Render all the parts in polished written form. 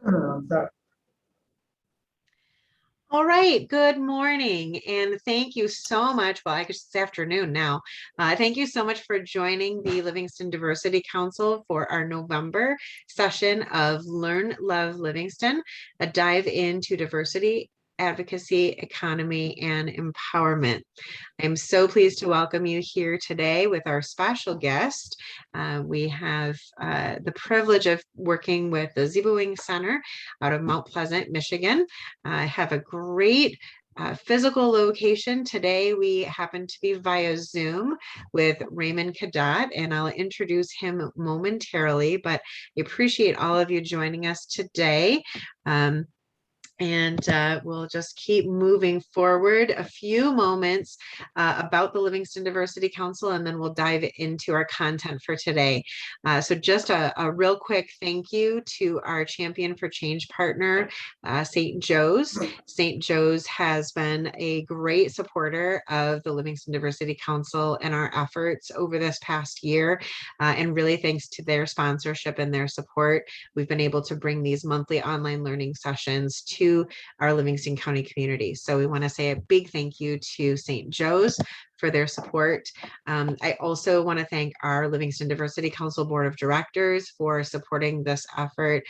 That All right, good morning, and thank you so much. Well, I guess it's afternoon now. Thank you so much for joining the Livingston Diversity Council for our November session of Learn, Love Livingston, a dive into diversity, advocacy, economy, and empowerment. I'm so pleased to welcome you here today with our special guest. We have the privilege of working with the Ziibiwing Center out of Mount Pleasant, Michigan. I have a great physical location. Today, we happen to be via Zoom with Raymond Codotte, and I'll introduce him momentarily, but I appreciate all of you joining us today. We'll just keep moving forward a few moments about the Livingston Diversity Council, and then we'll dive into our content for today. So just a real quick thank you to our Champion for Change partner, St. Joe's. St. Joe's has been a great supporter of the Livingston Diversity Council and our efforts over this past year. And really thanks to their sponsorship and their support, we've been able to bring these monthly online learning sessions to our Livingston County community. So we want to say a big thank you to St. Joe's for their support. I also want to thank our Livingston Diversity Council Board of Directors for supporting this effort,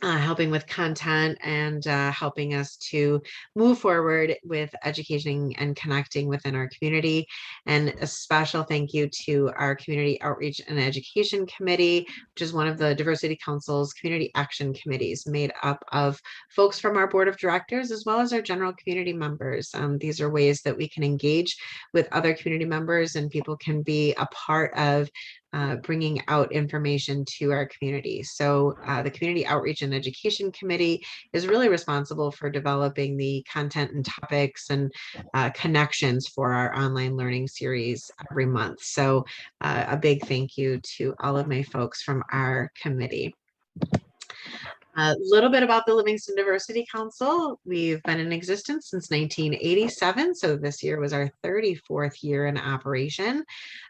helping with content and helping us to move forward with educating and connecting within our community. And a special thank you to our Community Outreach and Education Committee, which is one of the Diversity Council's community action committees, made up of folks from our board of directors as well as our general community members. These are ways that we can engage with other community members and people can be a part of bringing out information to our community. So the Community Outreach and Education Committee is really responsible for developing the content and topics and connections for our online learning series every month. So a big thank you to all of my folks from our committee. A little bit about the Livingston Diversity Council. We've been in existence since 1987, so this year was our 34th year in operation.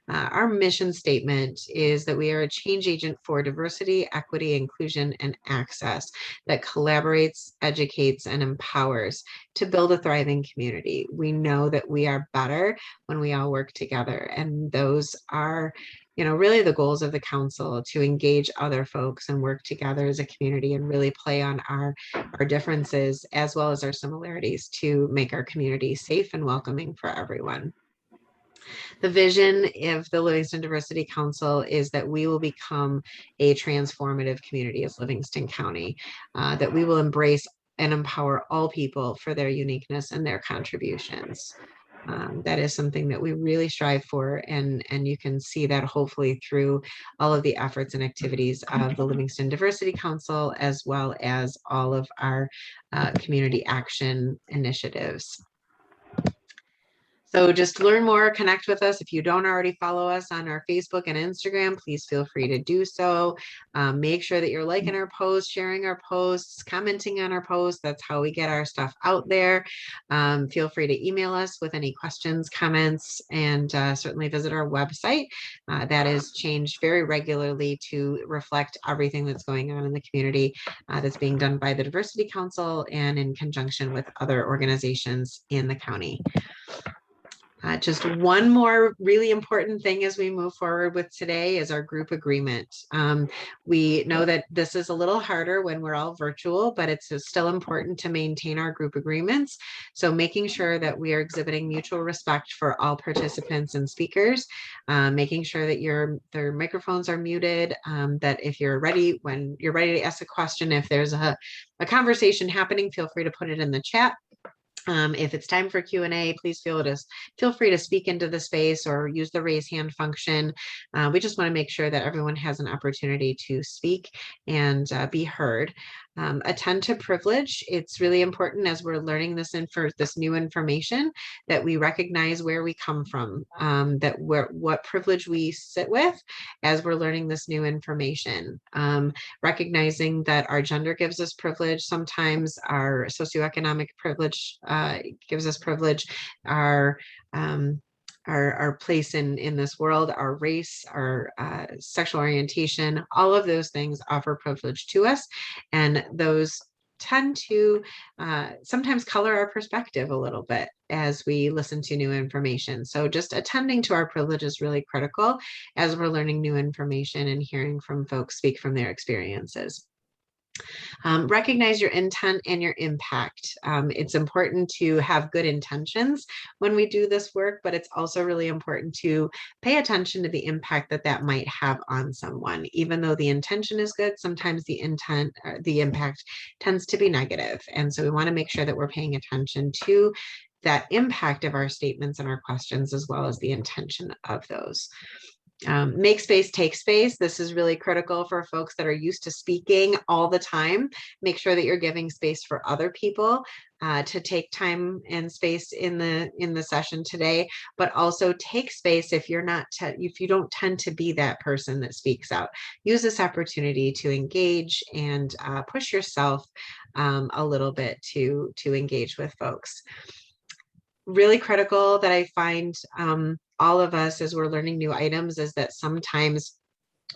Our mission statement is that we are a change agent for diversity, equity, inclusion, and access that collaborates, educates, and empowers to build a thriving community. We know that we are better when we all work together, and those are really the goals of the council, to engage other folks and work together as a community and really play on our differences as well as our similarities to make our community safe and welcoming for everyone. The vision of the Livingston Diversity Council is that we will become a transformative community as Livingston County, that we will embrace and empower all people for their uniqueness and their contributions. That is something that we really strive for, and you can see that hopefully through all of the efforts and activities of the Livingston Diversity Council, as well as all of our community action initiatives. So just learn more, connect with us. If you don't already follow us on our Facebook and Instagram, please feel free to do so. Make sure that you're liking our posts, sharing our posts, commenting on our posts. That's how we get our stuff out there. Feel free to email us with any questions, comments, and certainly visit our website. That is changed very regularly to reflect everything that's going on in the community that's being done by the Diversity Council and in conjunction with other organizations in the county. Just one more really important thing as we move forward with today is our group agreement. We know that this is a little harder when we're all virtual, but it's still important to maintain our group agreements. So making sure that we are exhibiting mutual respect for all participants and speakers, making sure that their microphones are muted, that if you're ready, when you're ready to ask a question, if there's a conversation happening, feel free to put it in the chat. If it's time for Q&A, please feel free to speak into the space or use the raise hand function. We just want to make sure that everyone has an opportunity to speak and be heard. Attend to privilege. It's really important as we're learning this new information that we recognize where we come from, what privilege we sit with as we're learning this new information. Recognizing that our gender gives us privilege, sometimes our socioeconomic privilege gives us privilege, our our place in this world, our race, our sexual orientation, all of those things offer privilege to us. And those tend to sometimes color our perspective a little bit as we listen to new information. So just attending to our privilege is really critical as we're learning new information and hearing from folks speak from their experiences. Recognize your intent and your impact. It's important to have good intentions when we do this work, but it's also really important to pay attention to the impact that that might have on someone. Even though the intention is good, sometimes the impact tends to be negative. And so we want to make sure that we're paying attention to that impact of our statements and our questions, as well as the intention of those. Make space, take space. This is really critical for folks that are used to speaking all the time. Make sure that you're giving space for other people to take time and space in the session today, but also take space if you're not if you don't tend to be that person that speaks out. Use this opportunity to engage and push yourself a little bit to engage with folks. Really critical that I find all of us as we're learning new items is that sometimes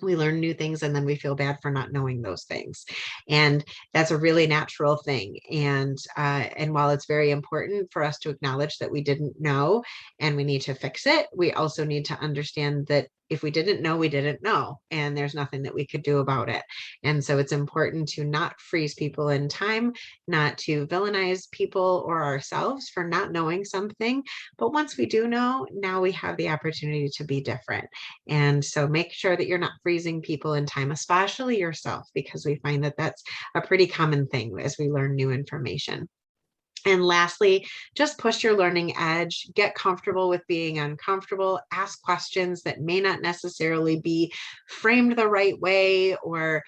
we learn new things and then we feel bad for not knowing those things. And that's a really natural thing. And while it's very important for us to acknowledge that we didn't know and we need to fix it, we also need to understand that if we didn't know, we didn't know, and there's nothing that we could do about it. And so it's important to not freeze people in time, not to villainize people or ourselves for not knowing something. But once we do know, now we have the opportunity to be different. And so make sure that you're not freezing people in time, especially yourself, because we find that that's a pretty common thing as we learn new information. And lastly, just push your learning edge, get comfortable with being uncomfortable, ask questions that may not necessarily be framed the right way, or,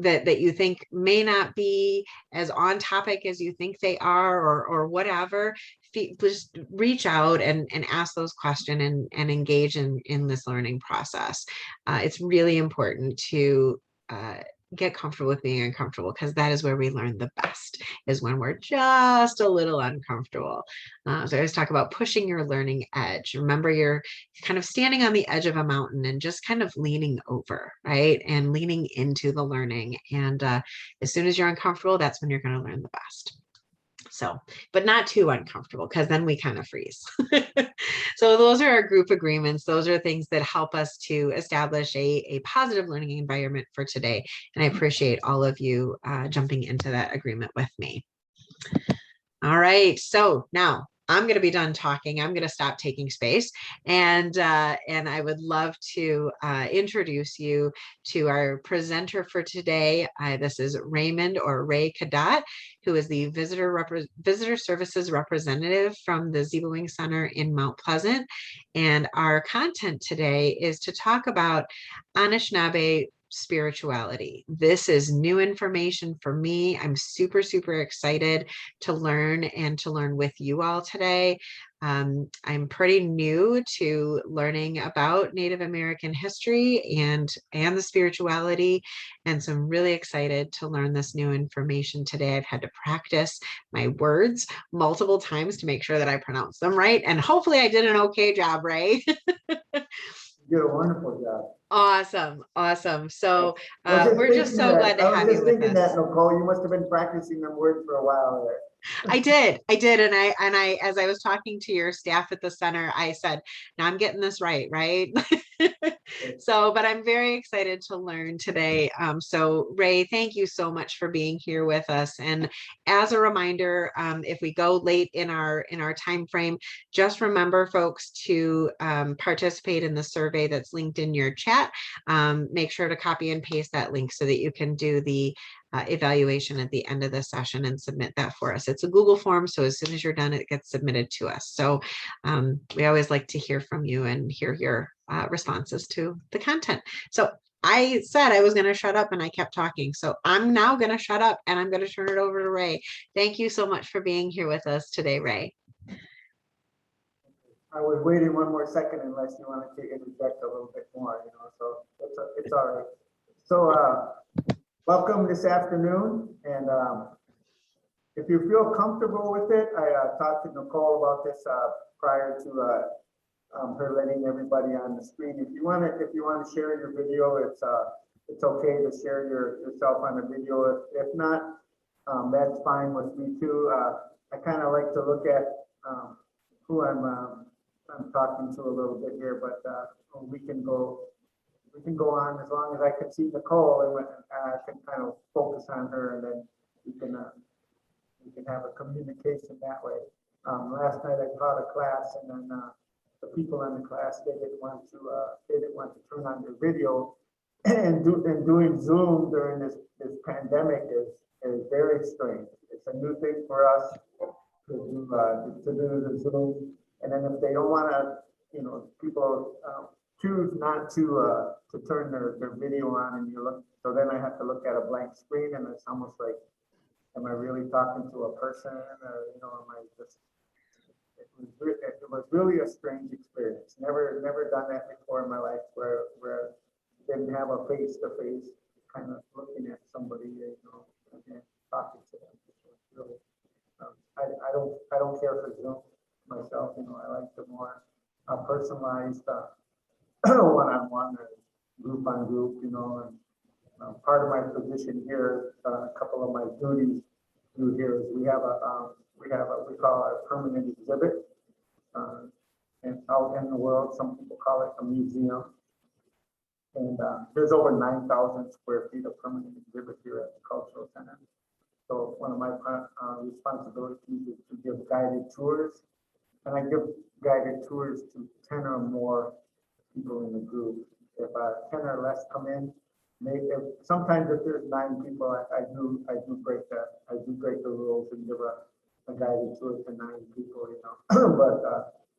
that you think may not be as on topic as you think they are, or whatever. Just reach out and ask those questions and engage in this learning process. It's really important to get comfortable with being uncomfortable, because that is where we learn the best, is when we're just a little uncomfortable. So I always talk about pushing your learning edge. Remember, you're kind of standing on the edge of a mountain and just kind of leaning over, right? And leaning into the learning. And as soon as you're uncomfortable, that's when you're going to learn the best. So, but not too uncomfortable, because then we kind of freeze. So those are our group agreements. Those are things that help us to establish a positive learning environment for today. And I appreciate all of you jumping into that agreement with me. All right, so now I'm going to be done talking. I'm going to stop taking space, and I would love to introduce you to our presenter for today. This is Raymond, or Ray Codotte, who is the visitor services representative from the Ziibiwing Center in Mount Pleasant. And our content today is to talk about Anishinabe spirituality. This is new information for me. I'm super, super excited to learn and to learn with you all today. I'm pretty new to learning about Native American history and the spirituality. And so I'm really excited to learn this new information today. I've had to practice my words multiple times to make sure that I pronounce them right. And hopefully I did an okay job, Ray. You did a wonderful job. Awesome. Awesome. So we're just so glad to have you with us. I was just thinking that, Nicole, you must have been practicing them words for a while there. I did. And I, as I was talking to your staff at the center, I said, now I'm getting this right. So, but I'm very excited to learn today. So Ray, thank you so much for being here with us. And as a reminder, if we go late in our time frame, just remember, folks, to participate in the survey that's linked in your chat. Make sure to copy and paste that link so that you can do the evaluation at the end of the session and submit that for us. It's a Google form, so as soon as you're done, it gets submitted to us. So we always like to hear from you and hear your responses to the content. So I said I was going to shut up and I kept talking. So I'm now going to shut up and I'm going to turn it over to Ray. Thank you so much for being here with us today, Ray. I was waiting one more second unless you wanted to interject a little bit more, so it's all right. So welcome this afternoon, and if you feel comfortable with it, I talked to Nicole about this prior to her letting everybody on the screen. If you want to share your video, it's okay to share yourself on the video. If not, that's fine with me too. I kind of like to look at who I'm talking to a little bit here, but we can go on as long as I can see Nicole and I can kind of focus on her, and then we can have a communication that way. Last night I taught a class, and then the people in the class, they didn't want to turn on their video, and doing Zoom during this pandemic is very strange. It's a new thing for us to do the Zoom, and then if they don't want to, people choose not to turn their video on, and so then I have to look at a blank screen, and it's almost like, am I really talking to a person, or am I just? It was really a strange experience. Never done that before in my life, where I didn't have a face-to-face kind of looking at somebody, and talking to them. Really, I don't care for Zoom myself. I like the more personalized one-on-one or group-on-group. And part of my position here, a couple of my duties through here is we call our permanent exhibit, and out in the world, some people call it a museum. And there's over 9,000 square feet of permanent exhibit here at the Cultural Center. So one of my responsibilities is to give guided tours, and I give guided tours to 10 or more people in the group. If 10 or less come in, sometimes if there's 9 people, I do break the rules and give a guided tour to 9 people, but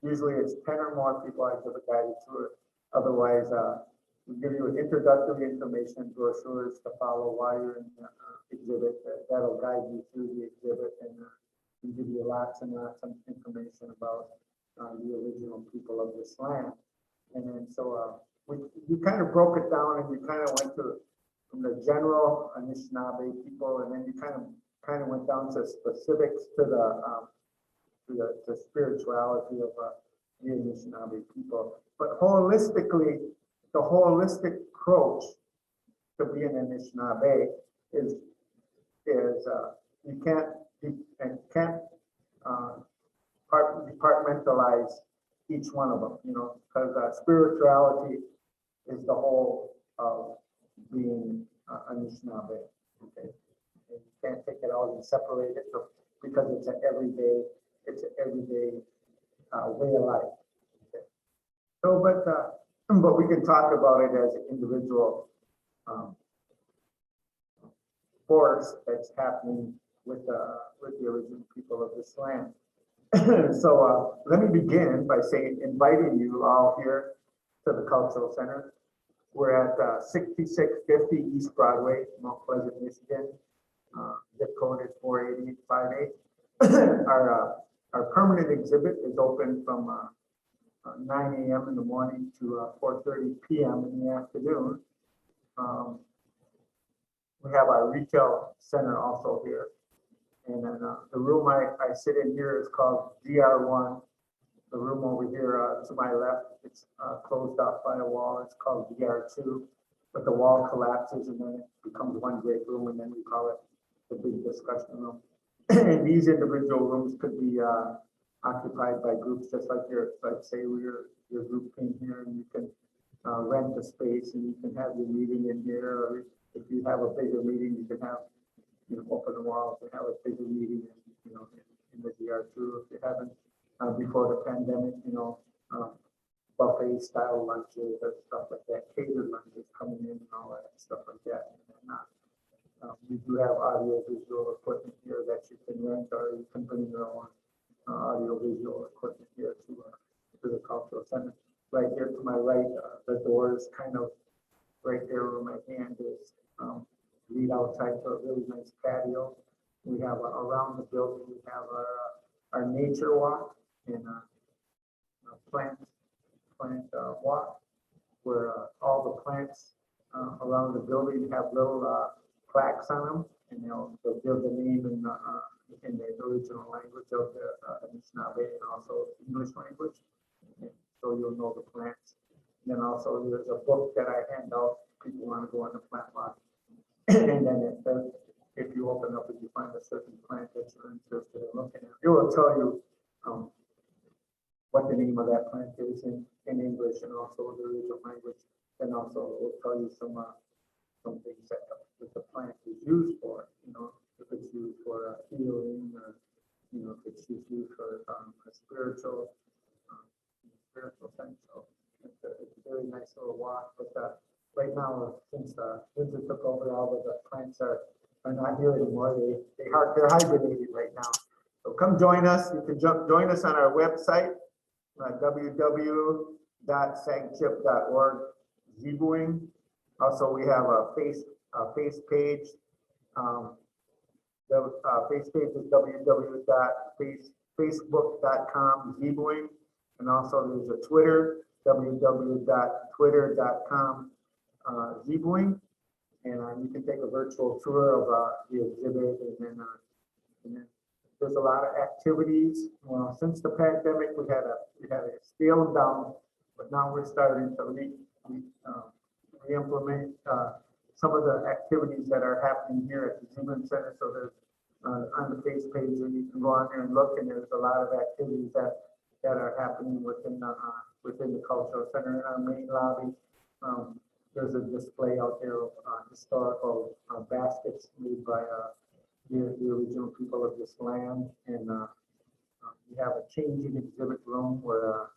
usually it's 10 or more people I give a guided tour. Otherwise, we give you introductory information, brochures to follow while you're in the exhibit. That'll guide you through the exhibit, and give you lots and lots of information about the original people of this land. And then so you kind of broke it down, and you kind of went from the general Anishinaabe people, and then you kind of went down to specifics to the spirituality of the Anishinaabe people. But holistically, the holistic approach to being an Anishinaabe is you can't compartmentalize each one of them, because spirituality is the whole of being Anishinaabe. Okay, and you can't take it out and separate it because it's an everyday way of life. Okay. So, but we can talk about it as an individual force that's happening with the original people of this land. So let me begin by inviting you all here to the Cultural Center. We're at 6650 East Broadway, Mount Pleasant, Michigan. Zip code is 48858. Our permanent exhibit is open from 9 a.m. in the morning to 4:30 p.m. in the afternoon. We have our retail center also here. And then the room I sit in here is called DR1. The room over here to my left, it's closed off by a wall. It's called DR2, but the wall collapses and then it becomes one great room, and then we call it the big discussion room. And these individual rooms could be occupied by groups, just like say your group came here, and you can rent the space and you can have your meeting in here, or if you have a bigger meeting, you can have open the walls and have a bigger meeting, in the DR2. If you haven't before the pandemic, buffet style lunches or stuff like that, catered lunches coming in and all that stuff like that. And we do have audio visual equipment here that you can rent, or you can bring your own audio visual equipment here to the Cultural Center. Right here to my right, the door is kind of right there where my hand is. Lead outside to a really nice patio. We have around the building, we have our nature walk and plant walk, where all the plants around the building have little plaques on them, and they'll give the name and in the original language of the Anishinaabe and also English language. And so you'll know the plants. And then also there's a book that I hand out. People want to go on the plant lot. And then it says, if you open up and you find a certain plant that you're interested in looking at, it will tell you what the name of that plant is in English and also the original language. And also it will tell you some things that the plant is used for, you know, if it's used for healing or, you know, if it's used for a spiritual thing. So it's a very nice little walk. But right now, since winter took over, all of the plants are not here anymore. They're hibernating right now. So come join us. You can join us on our website, www.sagchip.org, Ziibiwing. Also, we have a face page. The face page is www.facebook.com Ziibiwing, and also there's a Twitter, www.twitter.com Ziibiwing, and you can take a virtual tour of the exhibit, and then there's a lot of activities. Well, since the pandemic, we had to scale them down, but now we're starting to re-implement some of the activities that are happening here at the Ziibiwing Center. So there's on the face page, and you can go on there and look, and there's a lot of activities that are happening within the cultural center. In our main lobby, there's a display out there of historical baskets made by the original people of this land, and we have a changing exhibit room where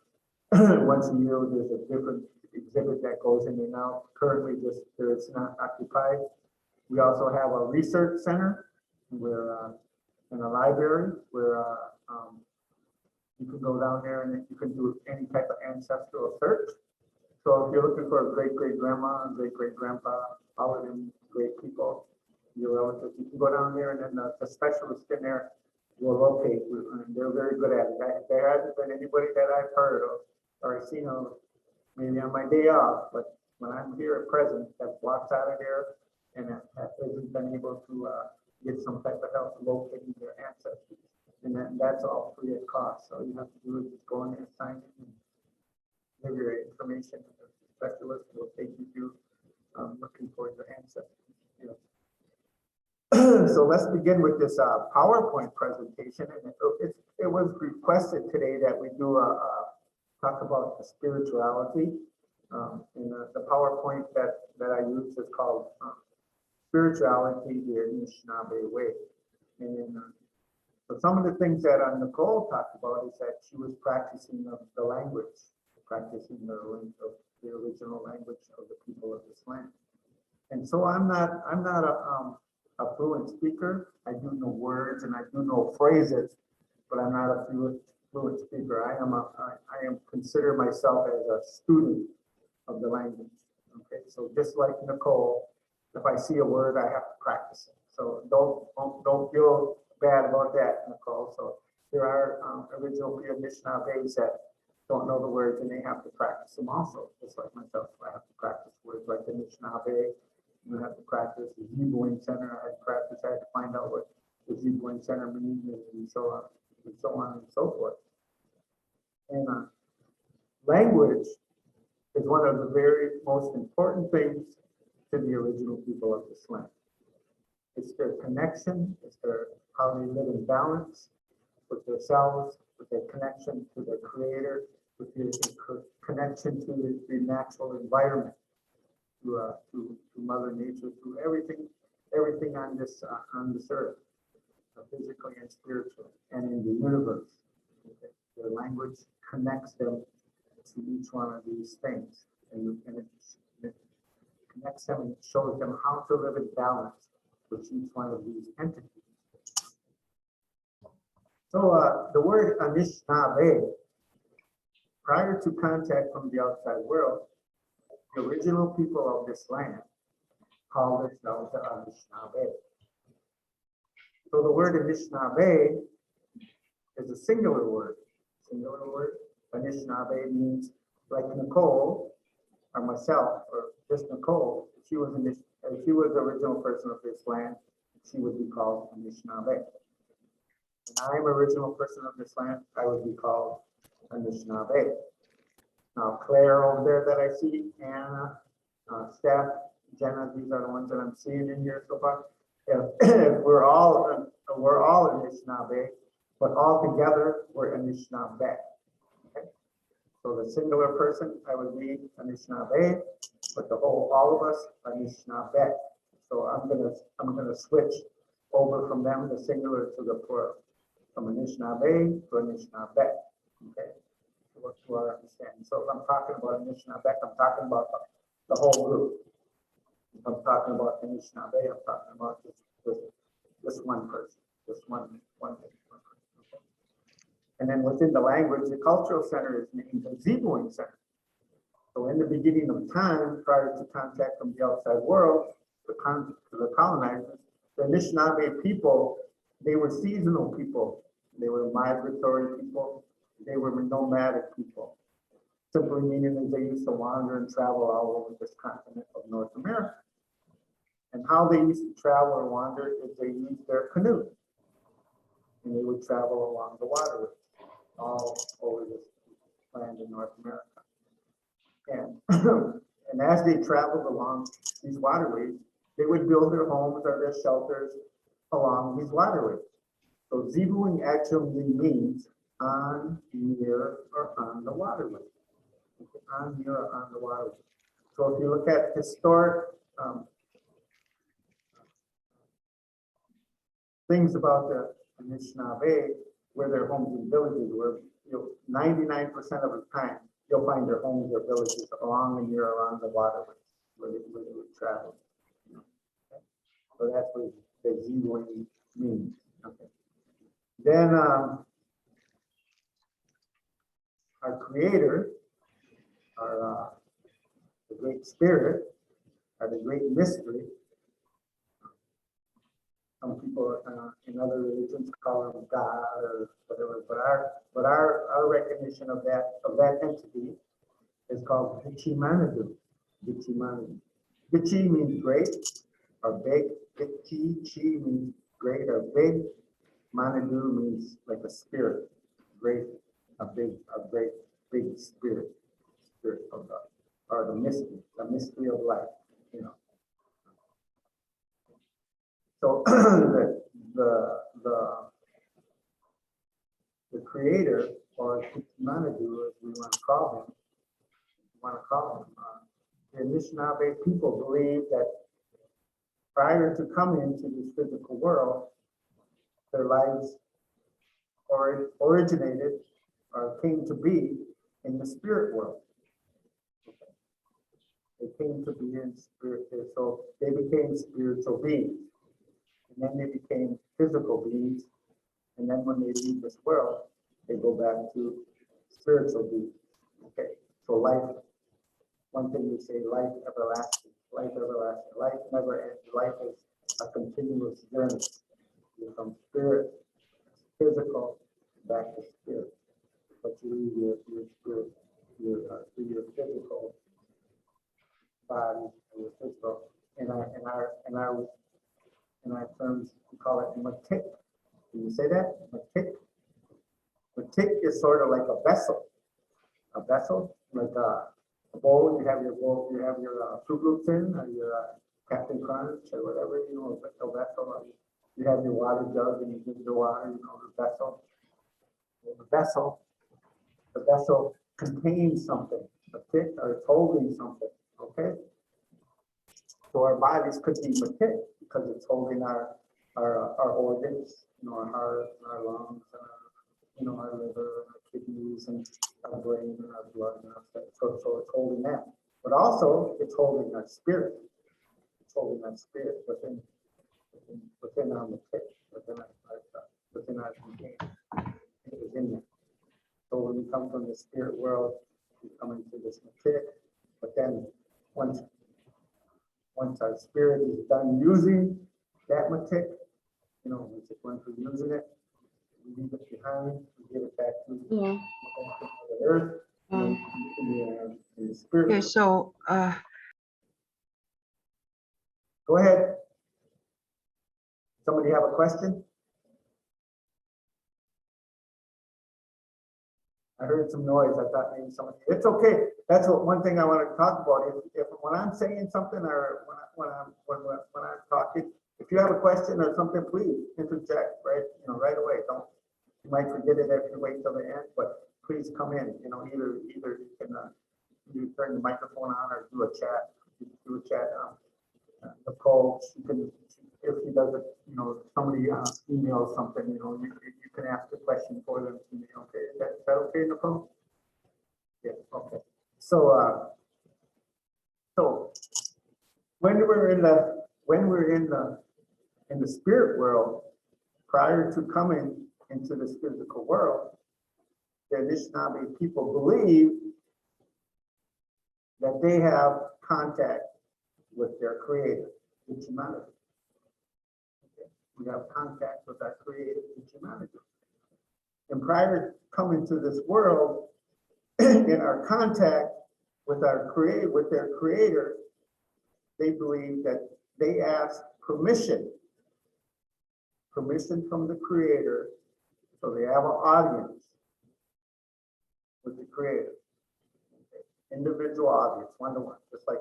once a year there's a different exhibit that goes in and out. Currently, it's not occupied. We also have a research center where and a library where you can go down there and you can do any type of ancestral search. So if you're looking for a great-great-grandma, great-great-grandpa, all of them great people, your relatives, you can go down there, and then the specialist in there will locate you, and they're very good at it. There hasn't been anybody that I've heard of or seen of, maybe on my day off, but when I'm here at present, that walks out of there and hasn't been able to get some type of help locating their ancestors. And that's all free of cost. So you have to do is just go in there, sign in, and give your information. The specialist will take you through looking for your ancestors. You know. So let's begin with this PowerPoint presentation. And it was requested today that we do talk about the spirituality. And the PowerPoint that I use is called Spirituality the Anishinabe Way. And so some of the things that Nicole talked about is that she was practicing the language, practicing the original language of the people of this land. And so I'm not a fluent speaker. I do know words and I do know phrases, but I'm not a fluent speaker. I consider myself as a student of the language. Okay, so just like Nicole, if I see a word, I have to practice it. So don't feel bad about that, Nicole. So there are original Anishinabes that don't know the words and they have to practice them also, just like myself. I have to practice words like Anishinaabe. You have to practice the Ziibiwing Center. I had to find out what the Ziibiwing Center means, and so on and so forth. And language is one of the very most important things to the original people of this land. It's their connection, it's how they live in balance with themselves, with their connection to their creator, with their connection to the natural environment, to Mother Nature, to everything on this earth, physically and spiritually, and in the universe. Okay? Their language connects them to each one of these things, and it connects them and shows them how to live in balance with each one of these entities. So the word Anishinabe, prior to contact from the outside world, the original people of this land called themselves the Anishinabe. So the word Anishinabe is a singular word. Anishinabe means, like Nicole or myself or just Nicole, if she was the original person of this land, she would be called Anishinabe. and I'm original person of this land, I would be called Anishinabe. Now Claire over there that I see, Anna, Steph, Jenna, these are the ones that I'm seeing in here so far. If we're all Anishinaabe, but all together we're Anishinabe. Okay? So the singular person, I would be Anishinabe, but all of us Anishinabe. So I'm gonna switch over from them, the singular to the plural, from Anishinabe to Anishinabe. Okay, to our understanding. So if I'm talking about Anishinabe, I'm talking about the whole group. If I'm talking about Anishinabe, I'm talking about this one person, this one person. Okay. And then within the language, the cultural center is named the Ziibiwing Center. So in the beginning of time, prior to contact from the outside world, the colonizers, the Anishinaabe people, they were seasonal people. They were migratory people. They were nomadic people. Simply meaning that they used to wander and travel all over this continent of North America. And how they used to travel or wander is they used their canoe. And they would travel along the waterways all over this land in North America. And, and as they traveled along these waterways, they would build their homes or their shelters along these waterways. So Ziibiwing actually means on, near, or on the waterway. On, near, or on the waterway. So if you look at historic things about the Anishinaabe, where their homes and villages were, 99% of the time, you'll find their homes or villages along and near around the waterways where they would travel. Okay. So that's what the Ziibiwing means. Okay. Then our creator, our the great spirit, or the great mystery. Some people in other religions call him God or whatever, but our recognition of that entity is called Vichimanadu. Vichimanadu. Vichi means great or big. Vichi, chi means great or big. Manadu means like a spirit, great, a great big spirit of God, or the mystery of life, you know. So the creator, or Manadu, as we want to call him, the Anishinaabe people believe that prior to coming into this physical world, their lives originated or came to be in the spirit world. They came to be in spirit, so they became spiritual beings. And then they became physical beings. And then when they leave this world, they go back to spiritual beings. Okay, so life, one thing we say, life everlasting, life never ends. Life is a continuous journey. From spirit, physical, back to spirit. But you leave your spirit, your physical body, and your physical. In our terms, we call it matik. Can you say that? Matik. Matik is sort of like a vessel. A vessel, like a bowl. You have your bowl. You have your Fruit Loops in, or your Captain Crunch, or whatever. You know, a vessel. You have your water jug, and you give the water. You know, the vessel. The vessel contains something. Matik, or it's holding something. Okay. So our bodies could be matik because it's holding our organs, you know, our heart, our lungs, our liver, our kidneys, and our brain, and our blood, and our stuff. So it's holding that. But also, it's holding our spirit. It's holding our spirit within our matik, within our container. It is in there. So when we come from the spirit world, we come into this matik. But then once our spirit is done using that matik, once we're using it, we leave it behind, we give it back to the earth, in the spirit. Okay, so Go ahead. Somebody have a question? I heard some noise. I thought maybe somebody, it's okay. That's one thing I want to talk about. If when I'm saying something or when I'm talking, if you have a question or something, please interject, right? Right away. Don't, you might forget it if you wait till the end, but please come in, either you can, you turn the microphone on or do a chat. You can do a chat. Nicole, she can, if she does it, somebody emails something, you can ask a question for them. Okay, is that okay, Nicole? Yeah, okay. So, so when we're in the spirit world, prior to coming into this physical world, the Anishinaabe people believe that they have contact with their creator, with humanity. Okay. We have contact with our creator, with humanity. And prior to coming to this world, in our contact with our creator, with their creator, they believe that they ask permission from the creator, so they have an audience with the creator. Okay. Individual audience, one-to-one, just like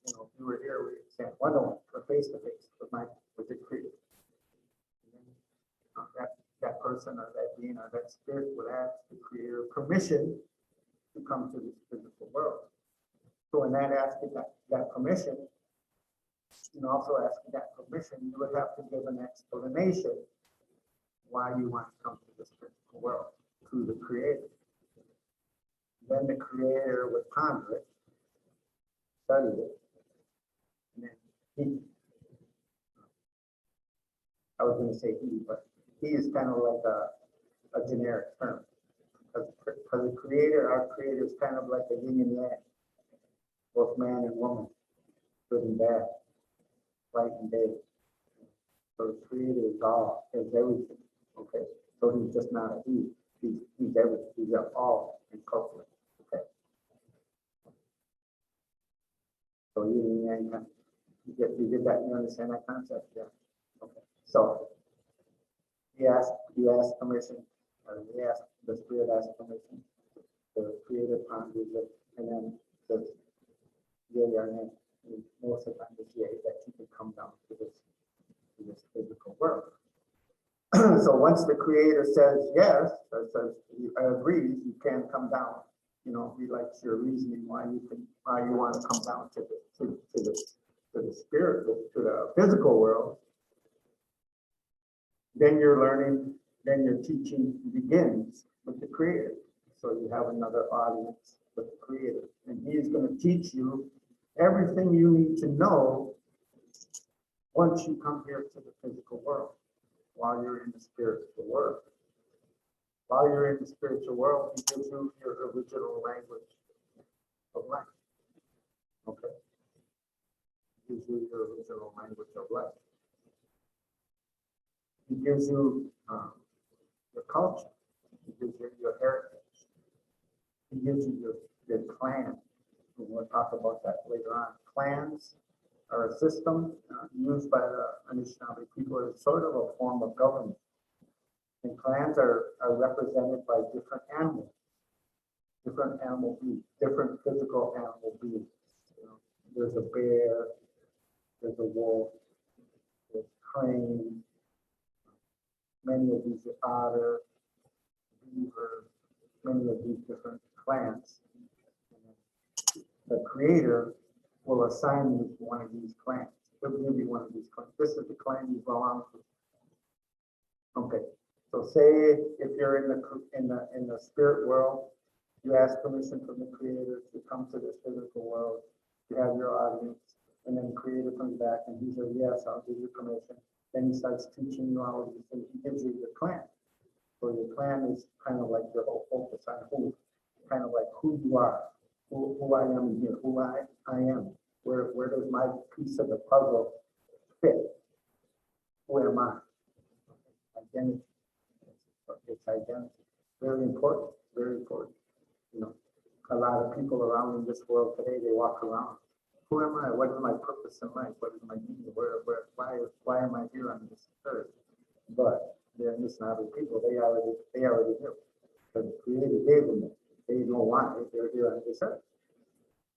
if you were here, we stand one-to-one or face-to-face with the creator. And then, that person or that being or that spirit would ask the creator permission to come to this physical world. So in that asking that permission, also asking that permission, you would have to give an explanation why you want to come to this physical world through the creator. Then the creator would ponder it, study it, and then I was going to say he, but he is kind of like a generic term. Because the creator, our creator is kind of like a yin and yang, both man and woman, good and bad, light and day. So the creator is all, is everything. Okay, so he's just not a he. He's everything. He's all encompassing. Okay. So yin and yang, you get that? You understand that concept? Yeah. Okay. So you ask permission, or the spirit asks permission, the creator ponders it, and then the yay or nay. Most of the time it's yay that you can come down to this physical world. So once the creator says yes, or says agrees, you can come down. He likes your reasoning why you want to come down to the spirit, to the physical world. Then you're learning, then your teaching begins with the creator. So you have another audience with the creator, and he's going to teach you everything you need to know once you come here to the physical world, while you're in the spiritual world. While you're in the spiritual world, he gives you your original language of life. Okay. He gives you your original language of life. He gives you your culture. He gives you your heritage. He gives you your clan. We'll talk about that later on. Clans are a system used by the Anishinaabe people as sort of a form of government. And clans are represented by different animals beings, different physical animal beings. There's a bear, there's a wolf, there's crane, many of these are otter, beaver, many of these different clans. The creator will assign you to one of these clans. He'll give you one of these clans. This is the clan you belong to. Okay. So say if you're in the spirit world, you ask permission from the creator to come to this physical world. You have your audience, and then the creator comes back and he says, yes, I'll give you permission. Then he starts teaching you all of these things. He gives you your clan. So your clan is kind of like your whole focus on who you are, who I am in here, who I am. Where does my piece of the puzzle fit? Who am I? Identity. It's identity. Very important, very important. A lot of people around in this world today, they walk around. Who am I? What is my purpose in life? What is my meaning? Why am I here on this earth? But the Anishinaabe people, they already knew. The Creator gave them it. They don't want it. They're here on this earth.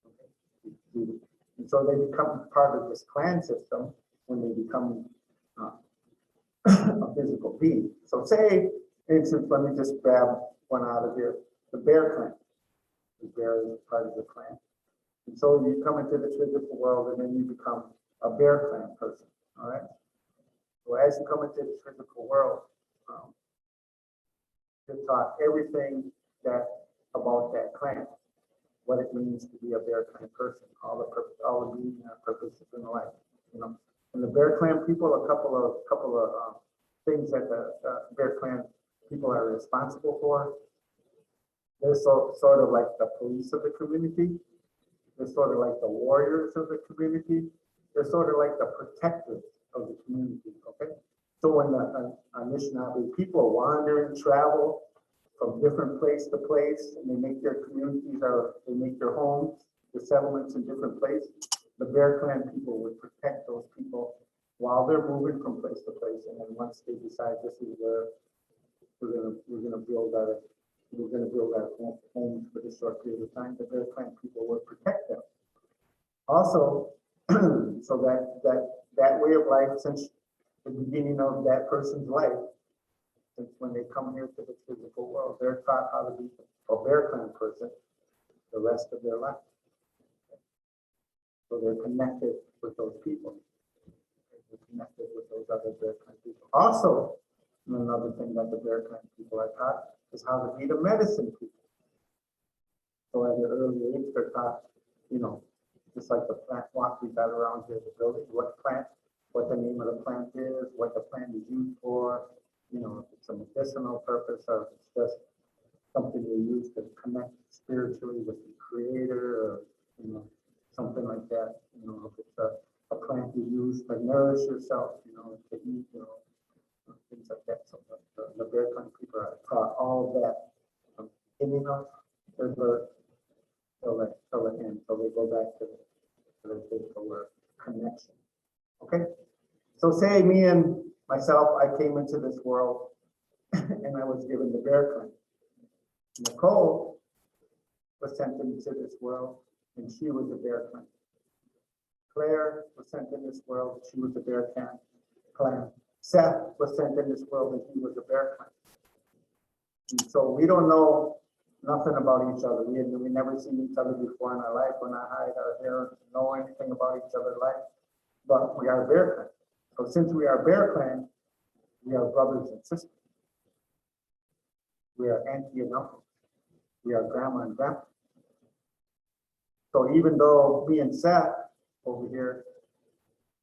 Okay. And so they become part of this clan system when they become a physical being. So say, for instance, let me just grab one out of here, the bear clan. The bear is part of the clan. And so you come into the physical world and then you become a bear clan person, all right? So as you come into the physical world, you're taught everything that about that clan, what it means to be a bear clan person, all the meaning and purposes in life, you know. And the bear clan people, a couple of things that the bear clan people are responsible for. They're sort of like the police of the community. They're sort of like the warriors of the community. They're sort of like the protectors of the community, okay? So when the Anishinabe people wander and travel from different place to place, and they make their communities, or they make their homes, their settlements in different places, the Bear Clan people would protect those people while they're moving from place to place. And then once they decide this is where we're gonna build our homes for this short period of time, the Bear Clan people would protect them. Also, so that way of life, since the beginning of that person's life, since when they come here to the physical world, they're taught how to be a Bear Clan person the rest of their life. So they're connected with those people. They're connected with those other Bear Clan people. Also, another thing that the Bear Clan people are taught is how to be the medicine people. So at an early age, they're taught, you know, just like the plant walk we got around here, the building, what the name of the plant is, what the plant is used for, you know, if it's a medicinal purpose or if it's just something you use to connect spiritually with the Creator, or, you know, something like that. You know, if it's a plant you use to nourish yourself, you know, to eat, you know, things like that. So the Bear Clan people are taught all of that from the beginning of their birth till the end. So they go back to the physical word connection. Okay? So say me and myself, I came into this world and I was given the Bear Clan. Nicole was sent into this world and she was a Bear Clan. Claire was sent in this world, she was a Bear Clan. Seth was sent in this world and he was a Bear Clan. And so we don't know nothing about each other. We never seen each other before in our life. We're not hide our hair, know anything about each other's life, but we are Bear Clan. So since we are Bear Clan, we are brothers and sisters. We are auntie and uncle. We are grandma and grandpa. So even though me and Seth over here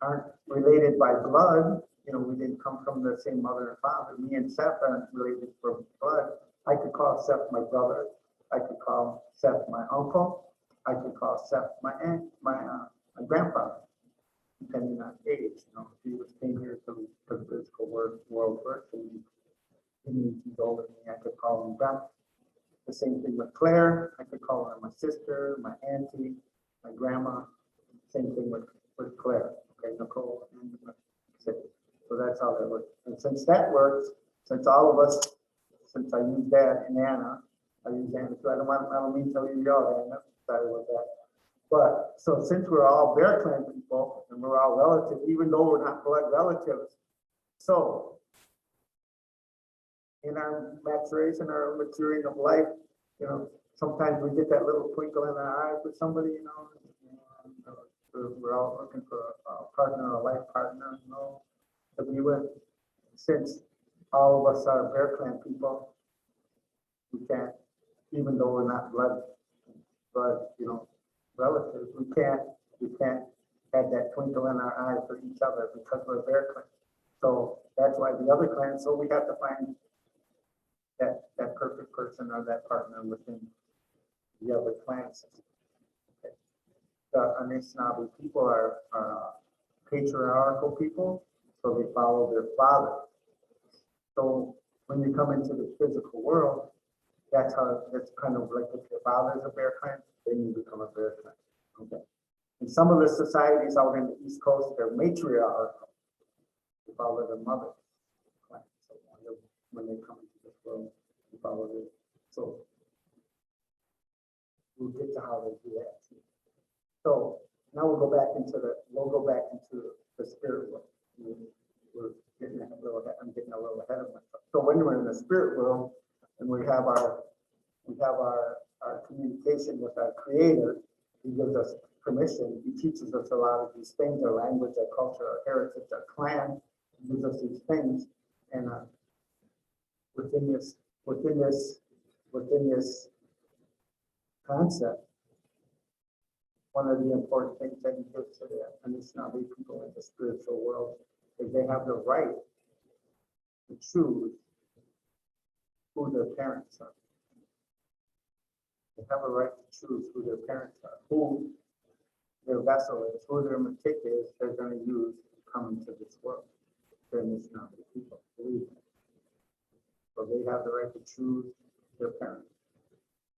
aren't related by blood, you know, we didn't come from the same mother and father. Me and Seth aren't related from blood. I could call Seth my brother. I could call Seth my uncle. I could call Seth my aunt, my grandfather, depending on age. You know, if he came here to the physical world first, and he's older than me, I could call him grandpa. The same thing with Claire. I could call her my sister, my auntie, my grandma. Same thing with Claire. Okay, Nicole and Cindy. So that's how that works. And since that works, since all of us, since I use Dad and Anna, I use Anna too. I don't mean to leave y'all, Anna. Sorry about that. But so since we're all Bear Clan people and we're all relatives, even though we're not blood relatives, so in our maturation or maturing of life, you know, sometimes we get that little twinkle in our eyes with somebody, you know, we're all looking for a partner, a life partner, you know, to be with. Since all of us are Bear Clan people, we can't, even though we're not blood, you know, relatives, we can't have that twinkle in our eyes for each other because we're Bear Clan. So that's why the other clans, so we have to find that perfect person or that partner within the other clans. Okay. The Anishinabe people are patriarchal people, so they follow their father. So when you come into the physical world, that's kind of like if your father's a Bear Clan, then you become a Bear Clan. Okay. In some of the societies out in the East Coast, they're matriarchal. They follow their mother clan. So when they come into this world, they follow So we'll get to how they do that too. So now we'll go back into the spirit world. We're getting I'm getting a little ahead of myself. So when we're in the spirit world and we have our communication with our creator, he gives us permission. He teaches us a lot of these things, our language, our culture, our heritage, our clan. He gives us these things. And within this concept, one of the important things that he gives to the Anishinaabe people in the spiritual world is they have the right to choose who their parents are. They have a right to choose who their parents are, who their vessel is, who their matik is they're going to use to come into this world. They're Anishinaabe people, believe me. So they have the right to choose their parents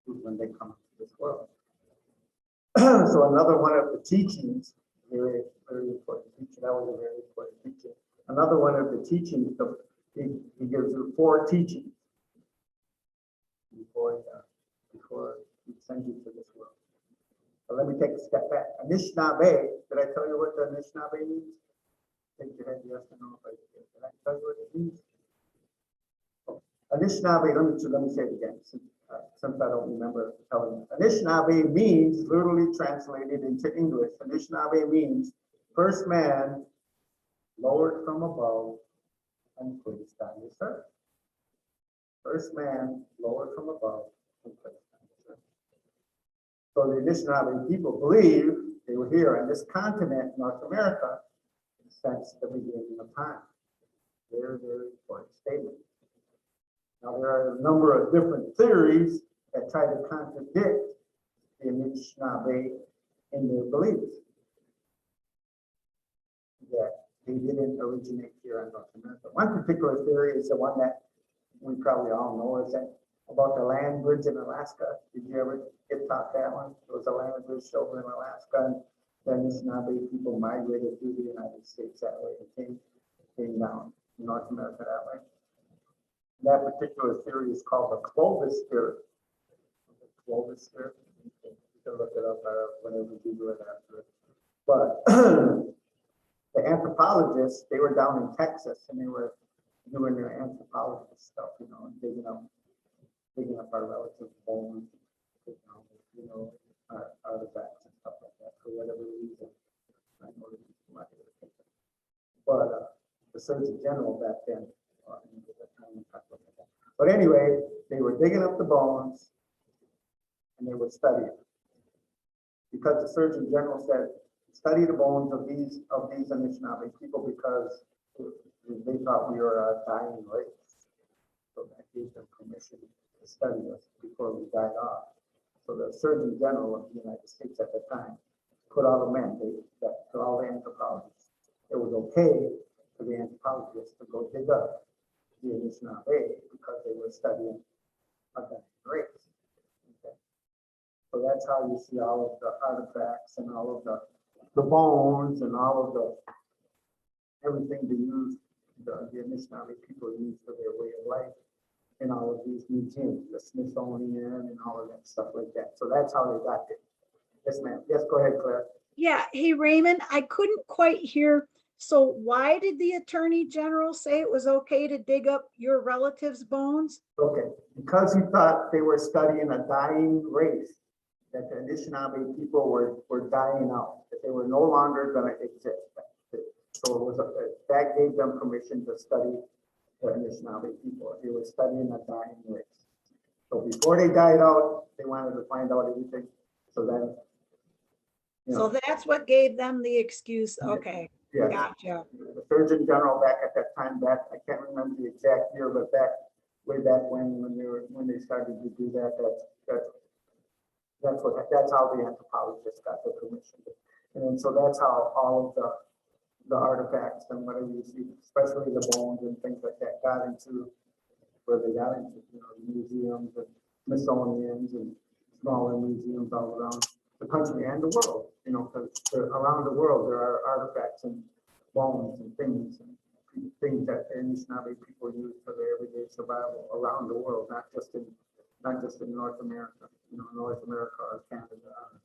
when they come into this world. So another one of the teachings, very, very important teaching. That was a very important teaching. Another one of the teachings, he gives you 4 teachings before he sends you to this world. So let me take a step back. Anishinabe, did I tell you what the Anishinaabe means? Take your head yes or no. Did I tell you what it means? Oh, Anishinaabe, let me say it again. Since I don't remember telling you. Anishinabe means, literally translated into English, Anishinaabe means first man lowered from above and placed on this earth. First man lowered from above and placed on this earth. So the Anishinaabe people believe they were here on this continent, North America, since the beginning of time. Very, very important statement. Now, there are a number of different theories that try to contradict the Anishinaabe in their beliefs. That they didn't originate here in North America. One particular theory is the one that we probably all know, is that about the land bridge in Alaska. Did you ever get taught that one? There was a land bridge over in Alaska, and the Anishinaabe people migrated through the United States that way and came down to North America that way. That particular theory is called the Clovis theory. The Clovis theory. You can look it up whenever you do it after it. But the anthropologists, they were down in Texas and they were doing their anthropologist stuff, and digging up our relative bones, our artifacts and stuff like that for whatever reason. I know the reason why they were thinking. But the Surgeon General back then. But anyway, they were digging up the bones and they would study it. Because the Surgeon General said, study the bones of these Anishinaabe people because they thought we were a dying race. So that gave them permission to study us before we died off. So the Surgeon General of the United States at the time put out a mandate that to all the anthropologists, it was okay for the anthropologists to go dig up the Anishinaabe because they were studying a dying race. Okay. So that's how you see all of the artifacts and all of the bones and all of the everything they use, the Anishinaabe people use for their way of life in all of these museums, the Smithsonian and all of that stuff like that. So that's how they got there. Yes, ma'am. Yes, go ahead, Claire. Yeah. Hey, Raymond, I couldn't quite hear. So why did the Attorney General say it was okay to dig up your relatives' bones? Okay, because he thought they were studying a dying race, that the Anishinaabe people were dying out, that they were no longer going to exist. So it was that gave them permission to study the Anishinaabe people. They were studying a dying race. So before they died out, they wanted to find out everything. So then, So that's what gave them the excuse. Okay. Yes. Gotcha. The Surgeon General back at that time, I can't remember the exact year, but way back when they started to do that, that's how the anthropologists got the permission. And so that's how all of the artifacts and whatever you see, especially the bones and things like that, got into where they got into, museums and Smithsonians and smaller museums all around the country and the world, because around the world there are artifacts and bones and things that the Anishinaabe people use for their everyday survival around the world, not just in not just in North America, North America or Canada, or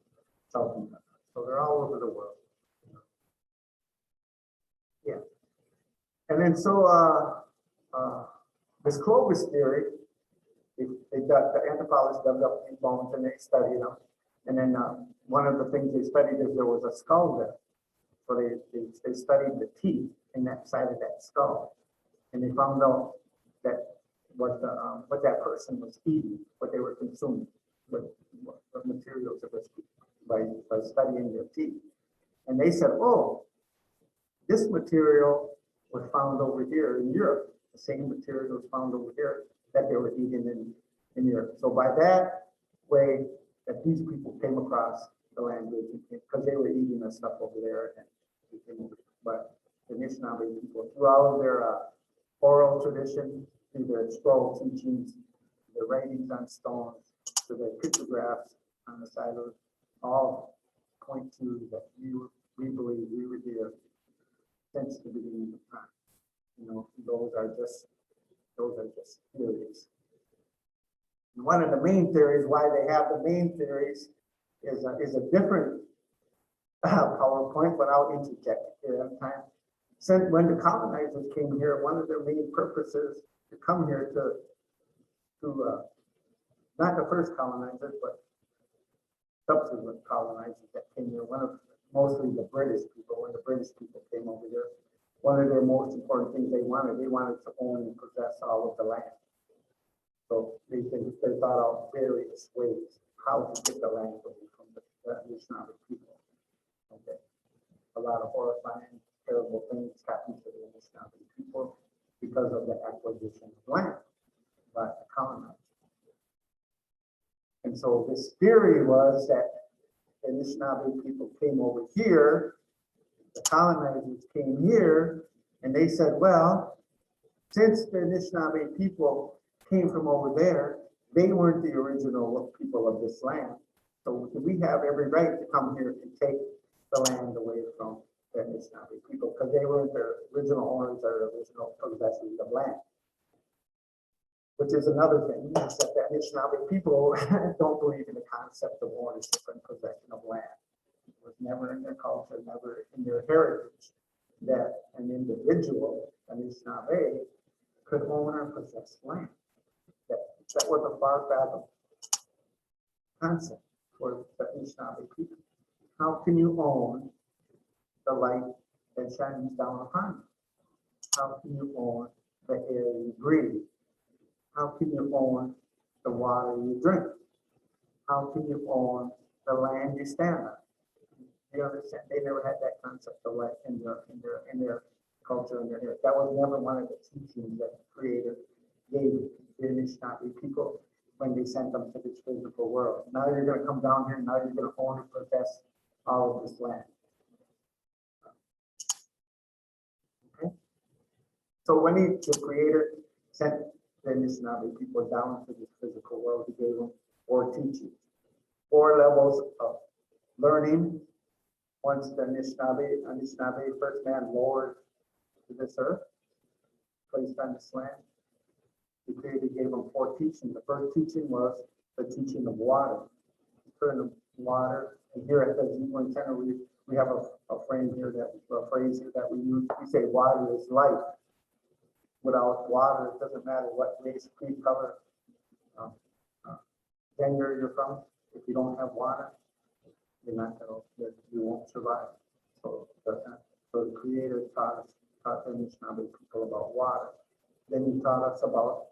South America. So they're all over the world. Yeah. And then so this Clovis theory, they got the anthropologists dug up these bones and they studied them. And then one of the things they studied is there was a skull there. So they studied the teeth in that side of that skull. And they found out that what that person was eating, what they were consuming, what materials it was by studying their teeth. And they said, oh, this material was found over here in Europe. The same material was found over here that they were eating in Europe. So by that way, that these people came across the language because they were eating the stuff over there. And they came over. But the Anishinaabe people, through all of their oral tradition, through their scroll teachings, the writings on stones, to the pictographs on the side of it, all point to that we believe we were here since the beginning of time. Those are just theories. And one of the main theories, why they have the main theories, is a different PowerPoint, but I'll interject here at time. Since when the colonizers came here, one of their main purposes to come here to not the first colonizers, but subsequent colonizers that came here, mostly the British people. When the British people came over here, one of their most important things they wanted to own and possess all of the land. So they thought of various ways how to get the land away from the Anishinaabe people. Okay. A lot of horrifying, terrible things happened to the Anishinaabe people because of the acquisition of land by the colonizers. And so this theory was that the Anishinaabe people came over here, the colonizers came here, and they said, well, since the Anishinaabe people came from over there, they weren't the original people of this land. So we have every right to come here and take the land away from the Anishinaabe people because they weren't their original owners or original possessors of land. Which is another thing, is that the Anishinaabe people don't believe in the concept of ownership and possession of land. It was never in their culture, never in their heritage, that an individual, Anishinaabe, could own or possess land. That was a far-fathomed concept for the Anishinaabe people. How can you own the light that shines down upon you? How can you own the air you breathe? How can you own the water you drink? How can you own the land you stand on? You understand? They never had that concept of life in their culture and their heritage. That was never one of the teachings that the Creator gave the Anishinaabe people when they sent them to this physical world. Now you're going to come down here. Now you're going to own and possess all of this land. Okay. So when the Creator sent the Anishinaabe people down to this physical world, he gave them 4 teachings, 4 levels of learning. Once the Anishinaabe first man lowered to this earth, placed on this land, the Creator gave them 4 teachings. The first teaching was the teaching of water. Turn of water. And here at the Ziibiwing Center, we have a phrase here that we use. We say water is life. Without water, it doesn't matter what race, creed, color, gender you're from. If you don't have water, you won't survive. So the Creator taught the Anishinaabe people about water. Then he taught us about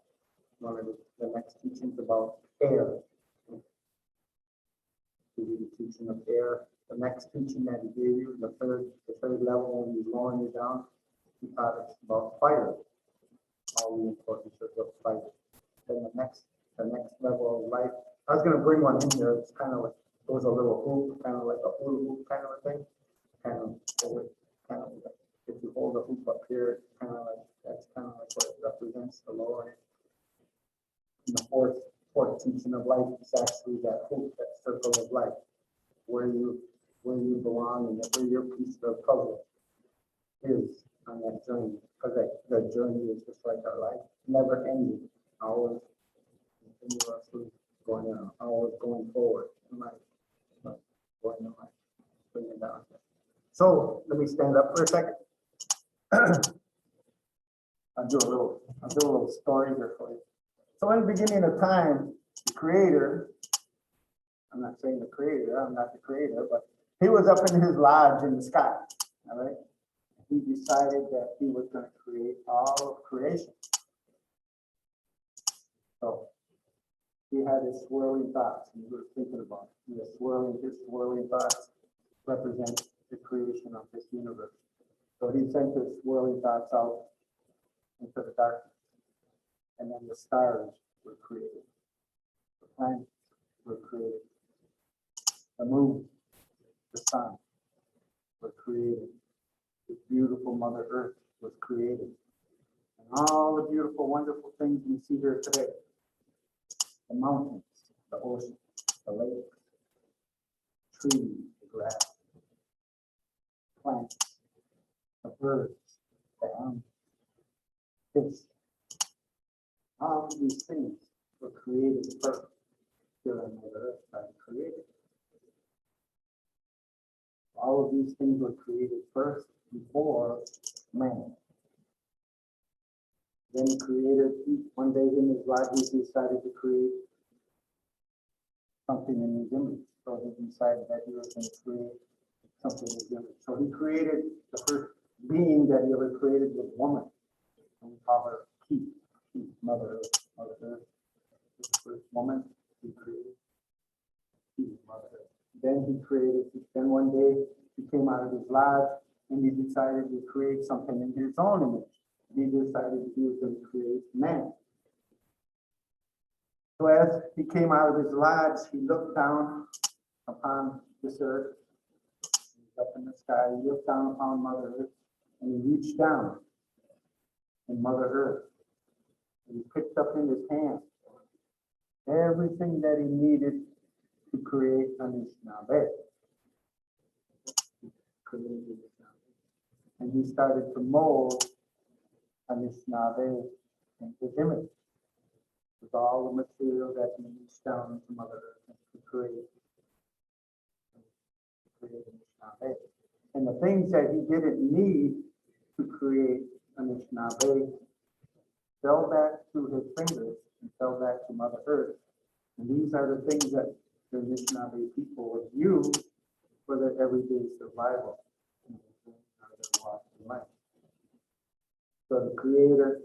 one of the next teachings about air. He gave you the teaching of air. The next teaching that he gave you, the third level, when he's lowering you down, he taught us about fire. All the importance of fire. Then the next level of life. I was going to bring one in here. It's kind of like, it was a little hoop, kind of like a hula hoop kind of a thing. Kind of like, if you hold a hoop up here, that's kind of like what it represents, the lower end. And the fourth teaching of life is actually that hoop, that circle of life, where you belong and where your piece of the puzzle is on that journey. Because the journey is just like our life, never ending, always. continuously going on, always going forward. I'm like, going on, bring it down. So let me stand up for a second. I'll do a little story here for you. So in the beginning of time, the creator, I'm not saying the creator, I'm not the creator, but he was up in his lodge in the sky, all right? He decided that he was going to create all of creation. So he had his swirling thoughts, and he was thinking about it. His swirling thoughts represent the creation of this universe. So he sent his swirling thoughts out into the darkness, and then the stars were created. The planets were created. The moon, the sun were created. The beautiful Mother Earth was created. And all the beautiful, wonderful things we see here today. The mountains, the ocean, the lakes, trees, the grass, plants, the birds, the animals, fish. All of these things were created first here on Mother Earth by the Creator. All of these things were created first before man. Then the Creator, one day in his life, he decided to create something in his image. So he decided that he was going to create something in his image. So he created the first being that he ever created was woman. And we call her Keith, Mother Earth. Mother Earth was the first woman he created. Keith, Mother Earth. Then one day he came out of his lodge and he decided to create something in his own image. He decided he was going to create man. So as he came out of his lodge, he looked down upon this earth, up in the sky. He looked down upon Mother Earth, and he reached down in Mother Earth. And he picked up in his hand everything that he needed to create Anishinabe. And he started to mold Anishinabe in his image with all the material that he reached down into Mother Earth to create Anishinabe. And the things that he didn't need to create Anishinabe fell back to his fingers and fell back to Mother Earth. And these are the things that the Anishinaabe people would use for their everyday survival in their walk in life. So the Creator,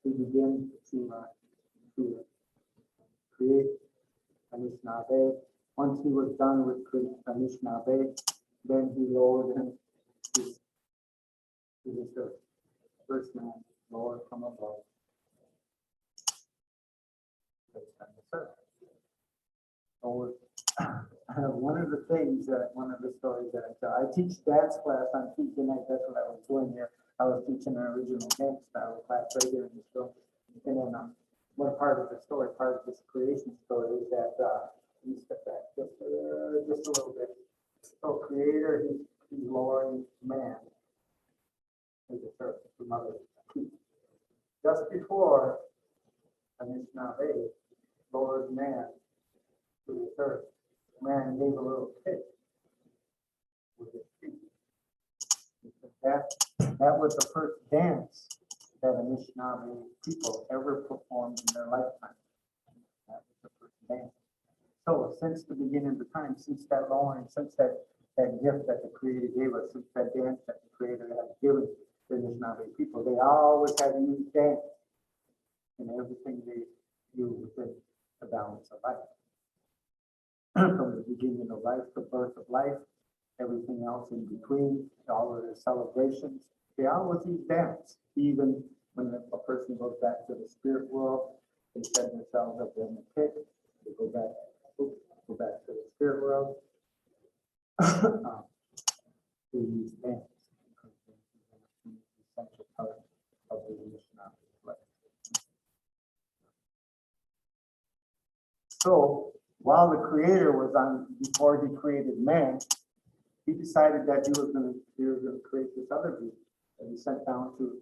he began to create Anishinabe. Once he was done with creating Anishinabe, then he lowered him to this earth. First man lowered from above. So one of the things one of the stories that I tell, I teach dance class on Tuesday night. That's what I was doing here. I was teaching an original dance style class right here in this room. And then one part of the story, part of this creation story is that, let me step back just a little bit. So Creator, he's lowering man to the earth, to Mother Earth. Just before Anishinabe lowered man to the earth, man gave a little kick with his feet. That was the first dance that Anishinabe people ever performed in their lifetime. That was the first dance. So since the beginning of the time, since that lowering, since that gift that the Creator gave us, since that dance that the Creator had given the Anishinaabe people, they always had to use dance in everything they do within the balance of life. From the beginning of life, the birth of life, everything else in between, all of the celebrations, they always use dance. Even when a person goes back to the spirit world, they set themselves up in the pit, they go back to the spirit world. They use dance because it's an essential part of the Anishinaabe life. So while the Creator was on, before he created man, he decided that he was going to create this other being that he sent down to.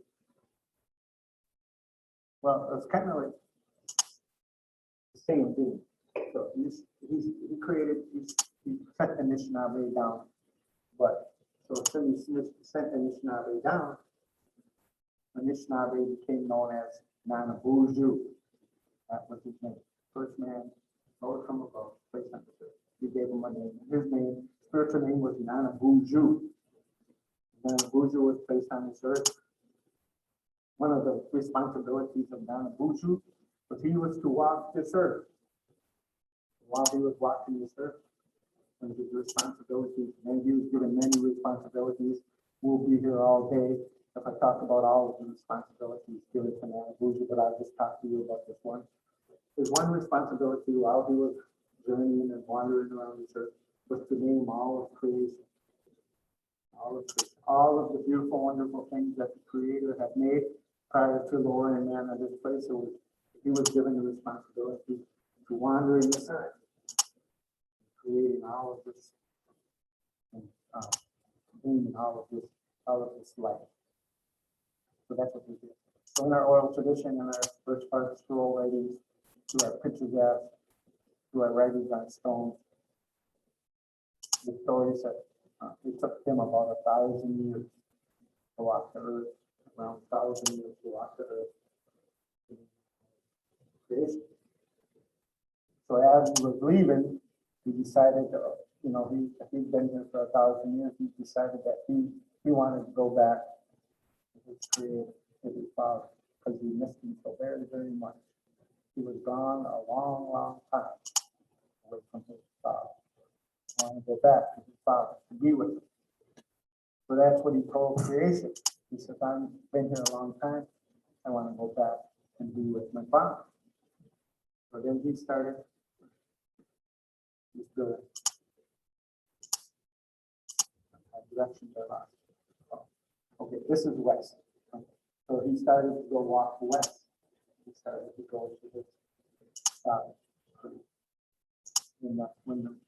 Well, it was kind of like the same thing. So he sent Anishinabe down. But so since he sent Anishinabe down, Anishinabe became known as Nana Buju. That was his name. First man, Lord from above, placed on the earth. He gave him a name. His name, spiritual name was Nana Buju. Nana Buju was placed on this earth. One of the responsibilities of Nana Buju was he was to walk this earth. While he was walking this earth, and his responsibilities, and he was given many responsibilities. We'll be here all day if I talk about all of the responsibilities given to Nana Buju, but I'll just talk to you about this one. His one responsibility while he was journeying and wandering around this earth was to name all of creation. All of the beautiful, wonderful things that the Creator had made prior to lowering man at this place. He was given the responsibility to wander in this earth, creating all of this, and naming all of this life. So that's what we did. So in our oral tradition, in our first part of scroll writings, through our pictographs, through our writings on stone, the stories that it took him about 1,000 years to walk the earth, around 1,000 years to walk the earth. Creation. So as he was leaving, he decided to, he'd been here for 1,000 years, he decided that he wanted to go back to his Creator, to his Father, because he missed him so very, very much. He was gone a long, long time away from his Father. He wanted to go back to his Father, to be with him. So that's what he told creation. He said, I've been here a long time. I want to go back and be with my Father. So then he started this good direction to us. Okay, this is west. So he started to go walk west. He started to go to his Father. When the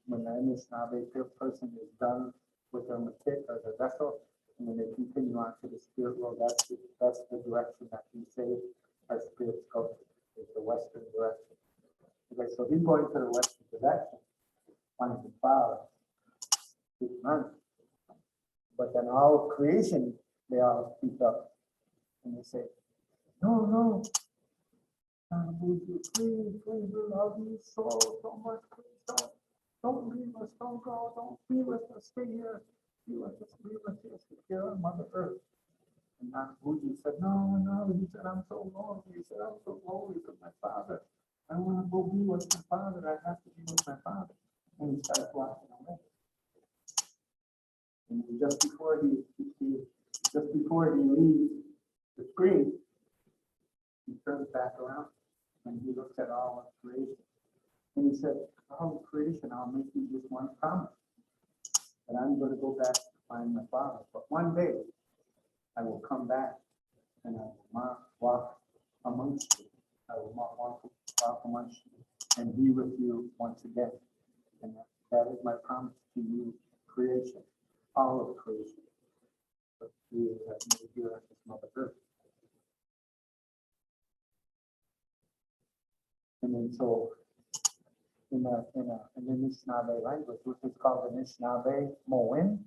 Anishinabe person is done with their matik or their vessel, and when they continue on to the spirit world, that's the direction that we say our spirits go to, is the western direction. Okay, so he's going to the western direction, finding his Father, his man. But then all of creation, they all speak up and they say, no, please, we love you so much. Please don't leave us, don't go, don't be with us, stay here, be with us, here on Mother Earth. And Nana Buju said, no, he said, I'm so lonely. He said, I'm so lonely with my Father. I want to go be with my Father. I have to be with my Father. And he starts walking away. And just before he leaves the screen, he turns back around and he looks at all of creation. And he said, all of creation, I'll make you just one promise. And I'm going to go back to find my Father. But one day, I will come back and I will walk amongst you. I will walk amongst you and be with you once again. And that is my promise to you, creation, all of creation. But you have made here at this Mother Earth. And then so in the Anishinaabe language, which is called Anishinabe Mowin,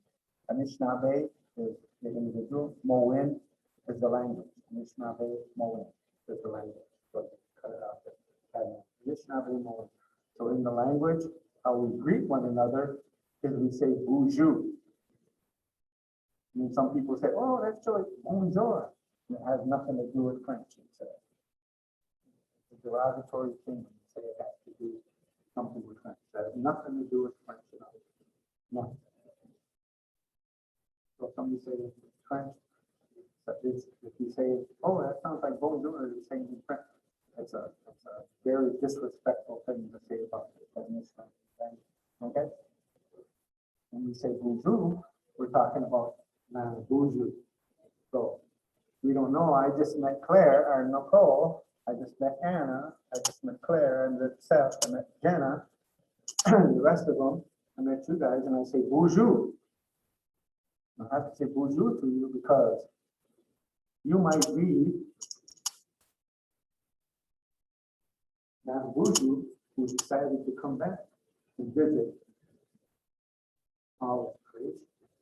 Anishinaabe is the individual, Mowin is the language. Anishinaabe Mowin is the language. So cut it out there. Anishinaabe Mowin. So in the language, how we greet one another is we say bonjour. And some people say, oh, that's joy, bonjour. And it has nothing to do with French. It's a derogatory thing when you say it has to do something with French. That has nothing to do with French at all. Nothing. So somebody say it's French. If you say, oh, that sounds like bonjour, you're saying in French. It's a very disrespectful thing to say about it. Okay? When we say bonjour, we're talking about Nana Buju. So we don't know. I just met Claire or Nicole. I just met Anna. I just met Claire and Seth. I met Jenna. The rest of them. I met you guys, and I say bonjour. I have to say bonjour to you because you might be Nana Buju, who decided to come back and visit our place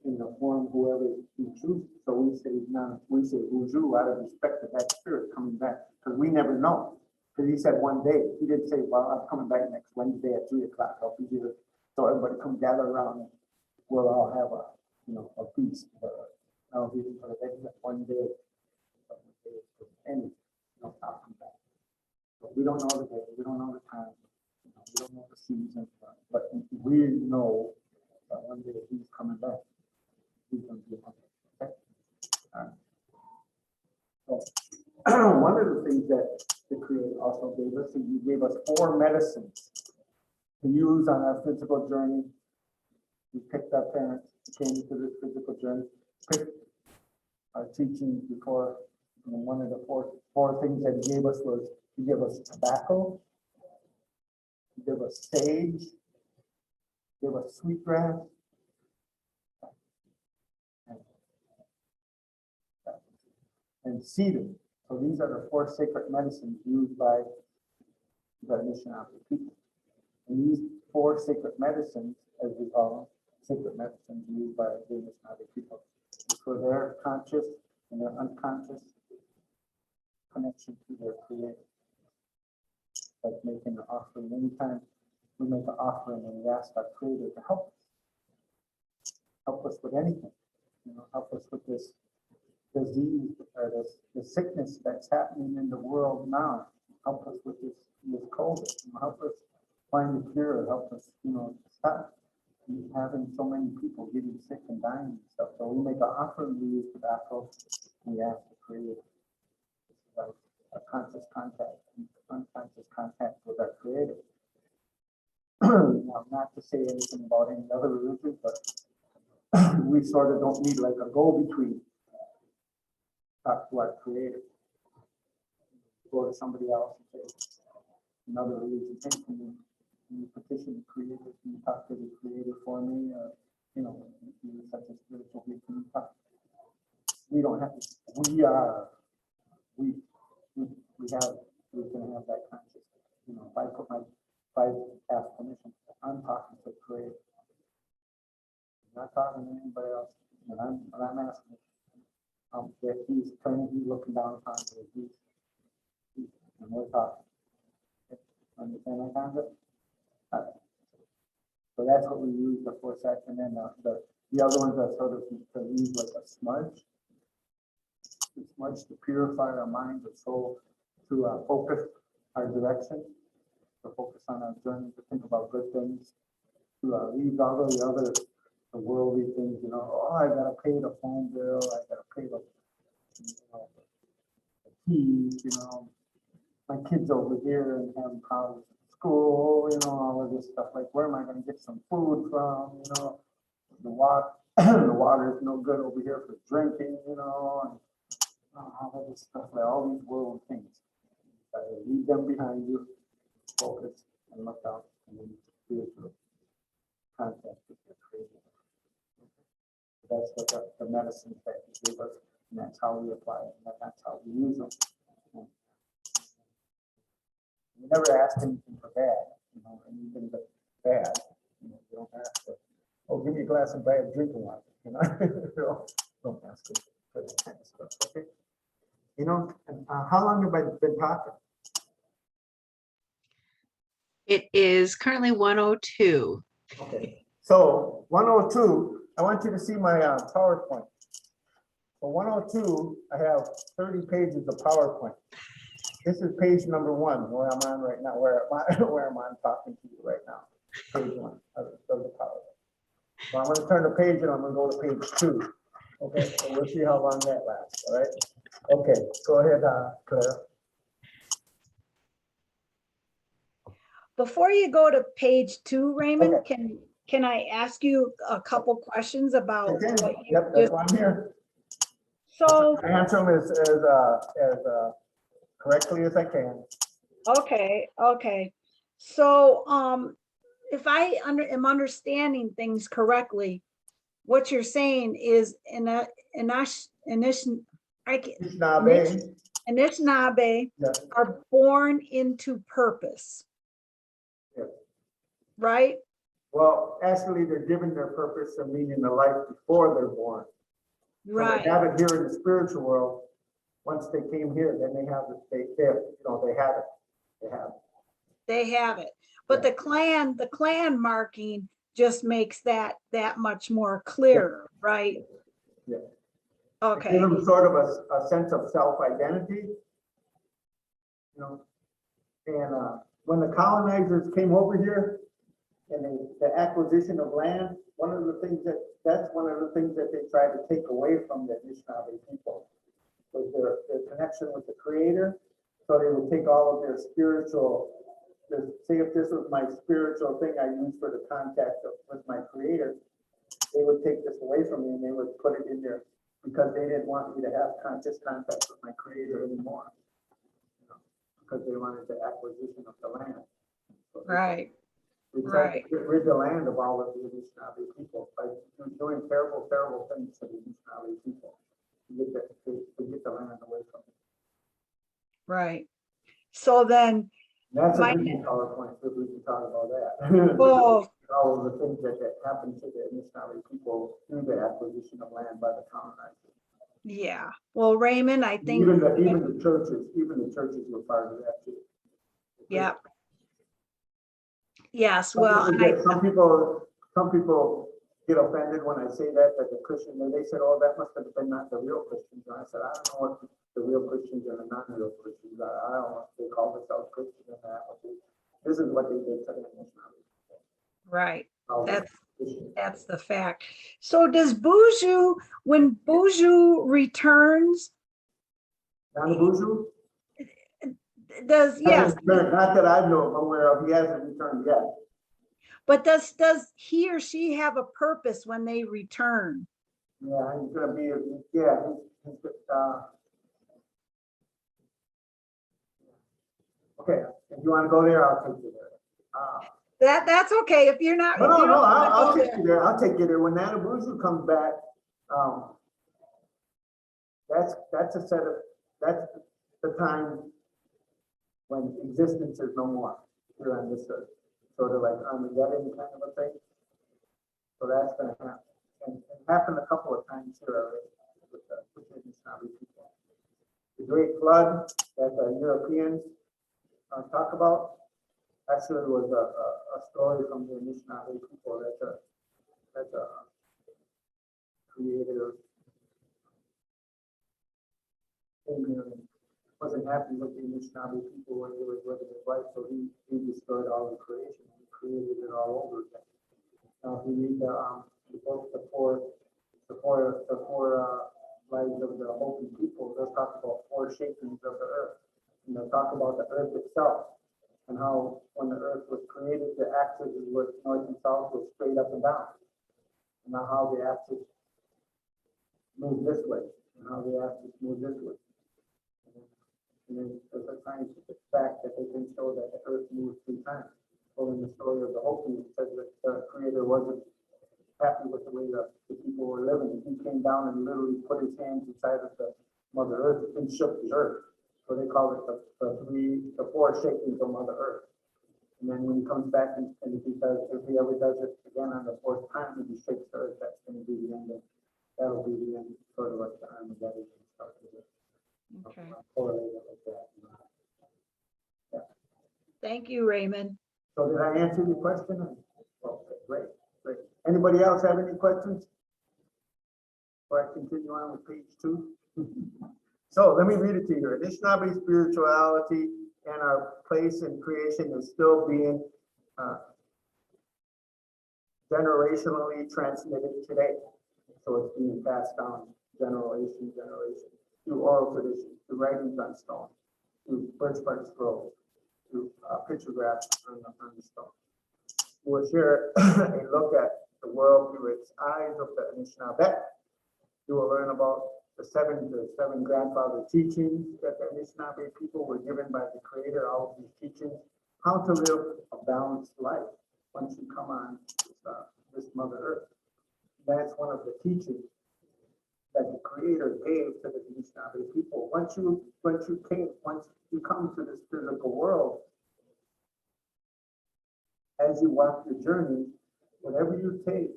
in the form whoever he chooses. So we say, Uju, out of respect to that spirit coming back, because we never know. Because he said one day, he didn't say, well, I'm coming back next Wednesday at 3 o'clock. I'll be here. So everybody come gather around and we'll all have a feast. I'll be for the next one day. And I'll come back. But we don't know the day, we don't know the time, we don't know the season, but we know that one day he's coming back. He's going to be okay. So, one of the things that the Creator also gave us, he gave us 4 medicines to use on our physical journey. We picked our parents, came into this physical journey, picked our teachings before. And one of the four things that he gave us was, he gave us tobacco, he gave us sage, he gave us sweetgrass, and cedar. So these are the 4 sacred medicines used by the Anishinabe people. And these 4 sacred medicines, as we call them, sacred medicines used by the Anishinabe people, for their conscious and their unconscious connection to their Creator. Like making an offering. Anytime we make an offering and we ask our Creator to help us with anything, help us with this disease or this sickness that's happening in the world now. Help us with this COVID. Help us find a cure. Help us, stop having so many people getting sick and dying and stuff. So we make an offering. We use tobacco. We ask the Creator. Like a conscious contact, unconscious contact with our Creator. Now, not to say anything about any other religion, but we sort of don't need like a go-between. Talk to our Creator. Go to somebody else and say, another religion, hey, can you petition the Creator? Can you talk to the Creator for me? You're such a spiritual being. Can you talk? We don't have to. We can have that consciousness. If I ask permission, I'm talking to the Creator. I'm not talking to anybody else. And I'm asking if he's looking down upon me, and we're talking. Understand that concept? So that's what we use the 4 sets, and then the other ones are sort of to use like a smudge. To purify our mind or soul, to focus our direction, to focus on our journey, to think about good things, to leave all of the worldly things, I gotta pay the phone bill, I gotta pay the fees, my kids over here and having problems at school, all of this stuff, like where am I gonna get some food from, the water, the water is no good over here for drinking, and all of this stuff, like all these world things. Leave them behind you, focus, and look out, and then spiritual contact with your Creator. That's what the medicines that He gave us, and that's how we apply it, and that's how we use them. We never ask anything for bad, anything but bad. You don't ask for, give me a glass of bad drinking water, don't ask it for that kind of stuff, okay? How long have I been talking? It is currently 1:02. Okay, so 1:02, I want you to see my PowerPoint. For 1:02, I have 30 pages of PowerPoint. This is page number 1, where I'm on right now, where I'm talking to you right now. Page 1 of the PowerPoint. So I'm going to turn the page and I'm going to go to page 2. Okay, so we'll see how long that lasts, all right? Okay, go ahead, Claire. Before you go to page 2, Raymond, Okay. can I ask you a couple questions about Okay. what you Yep, that's why I'm here. So, I answer them as correctly as I can. okay. So, if I am understanding things correctly, what you're saying is Anishinaabe Yeah. are born into purpose. Yeah. right? Well, actually, they're given their purpose and meaning in life before they're born. So Right. they have it here in the spiritual world. Once they came here, then they have it, they have it. They have it. They have it. But Yeah. the clan marking just makes that much more clear, right? Yeah. Okay, Give them sort of a sense of self-identity, you know. And when the colonizers came over here and the acquisition of land, that's one of the things that they tried to take away from the Anishinaabe people was their connection with the Creator. So they would take all of their spiritual, say if this was my spiritual thing I used for the contact with my Creator, they would take this away from me and they would put it in there because they didn't want me to have conscious contact with my Creator anymore. You know, because they wanted the acquisition of the land. So right, we tried right. to get rid of the land of all of the Anishinaabe people by doing terrible, terrible things to the Anishinaabe people to get the land away from them. Right. So then, That's a My- big PowerPoint, if we can talk about that. oh, All of the things that happened to the Anishinaabe people through the acquisition of land by the colonizers. yeah. Well, Raymond, I think, Even the churches were part of that too. yeah. Yes, well, Some people get offended when I say that the Christian, they said, oh, that must have been not the real Christians. And I said, I don't know what the real Christians and the non-real Christians are. I don't know if they call themselves Christian and that. This is what they did to the Anishinaabe. right. All That's Christians. That's the fact. So does Buju, when Buju returns, Nanabuju? yes, Not that I know, I'm aware of, he hasn't returned yet. but does he or she have a purpose when they return? Yeah, he's gonna be, yeah, okay, if you wanna go there, I'll take you there. That's okay if you're not. No, if no, you no, don't wanna I'll go take there. you there, I'll take you there. When Nanabuju comes back, that's that's the time when existence is no more here on this earth. Sort of like Armageddon kind of a thing. So that's gonna happen. And it happened a couple of times here already with the Anishinaabe people. The Great Flood that the Europeans talk about actually was a story from the Anishinaabe people that the creator came here and wasn't happy with the Anishinaabe people when he was living his life, so he destroyed all the creation and created it all over again. Now, if you read the book, the four lives of the Hopi people, they'll talk about four shapings of the earth, and they'll talk about the earth itself and how when the earth was created, the axis was north and south was straight up and down, and now how the axis moved this way and how the axis moved this way. And then there's a scientific fact that they can show that the earth moves 3 times. Well, in the story of the Hopi, it says that the creator wasn't happy with the way the people were living. He came down and literally put his hands inside of the Mother Earth and shook the earth. So they call it the 4 shakings of Mother Earth. And then when he comes back and if he ever does it again on the 4th time and he shakes the earth, that's going to be the end of, that'll be the end, sort of like the Armageddon and stuff. Okay. Correlate it like that. Yeah. Thank you, Raymond. So did I answer your question? Okay, great, great. Anybody else have any questions? Before I continue on with page 2. So let me read it to you. Anishinabe spirituality and our place in creation is still being generationally transmitted today. So it's being passed down generation to generation through oral tradition, through writings on stone, through birch bark scrolls, through pictographs on the stone. We'll share a look at the world through its eyes of the Anishinaabe. You will learn about the seven grandfather teachings that the Anishinaabe people were given by the Creator, all of these teachings, how to live a balanced life once you come on this Mother Earth. That's one of the teachings that the Creator gave to the Anishinaabe people. Once you come to this physical world, as you walk your journey, whatever you take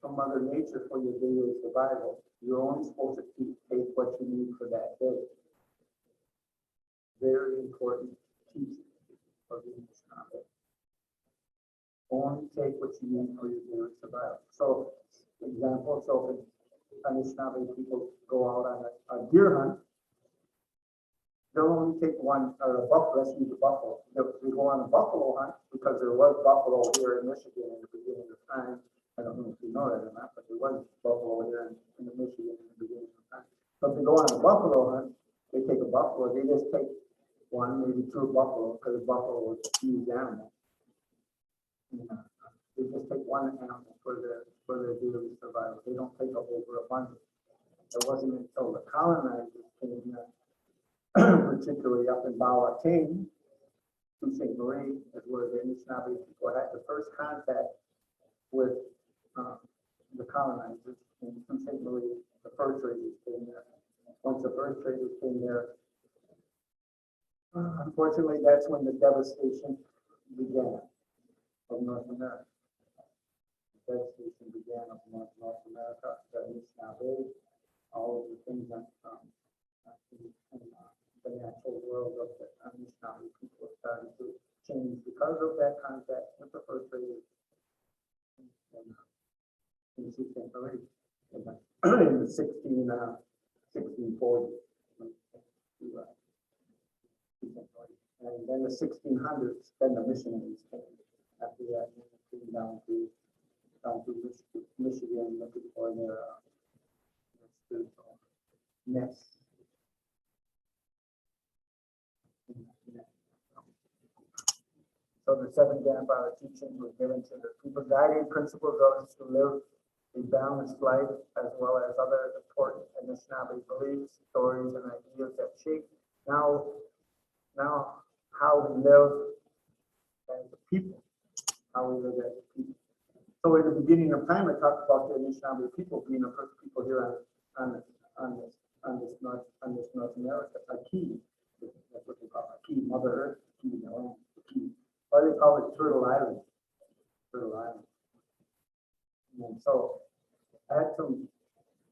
from Mother Nature for your daily survival, you're only supposed to take what you need for that day. Very important teaching of the Anishinaabe. Only take what you need for your daily survival. So, example, so if Anishinaabe people go out on a deer hunt, they'll only take one, or a buffalo, let's use the buffalo. They go on a buffalo hunt because there was buffalo here in Michigan in the beginning of time. I don't know if you know that or not, but there was buffalo here in the Michigan in the beginning of time. So if they go on a buffalo hunt, they take a buffalo, they just take one, maybe two buffalo, because the buffalo was a huge animal. Yeah. They just take one animal for their daily survival. They don't take a over abundance. It wasn't until the colonizers came here, particularly up in Bawatane, to St. Marie, is where the Anishinaabe people had the first contact with the colonizers. And from St. Marie, the fur traders came there. Once the fur traders came there, unfortunately, that's when the devastation began of North America. The devastation began of North America, the Anishinaabe, all of the things that in the natural world of the Anishinaabe people started to change because of that contact with the fur traders in St. Marie in the 1640s. And then the 1600s, then the missionaries came. After that, they came down to Michigan looking for their spiritual nest. So the seven grandfather teachings were given to the people, guiding principles of us to live a balanced life, as well as other important Anishinaabe beliefs, stories, and ideas that shape now how we live as a people, how we live as a people. So in the beginning of time, I talked about the Anishinaabe people being the first people here on this North America, a key. That's what they call it, a key, Mother Earth, key, the land, the key. Why they call it Turtle Island. Turtle Island. And so I had some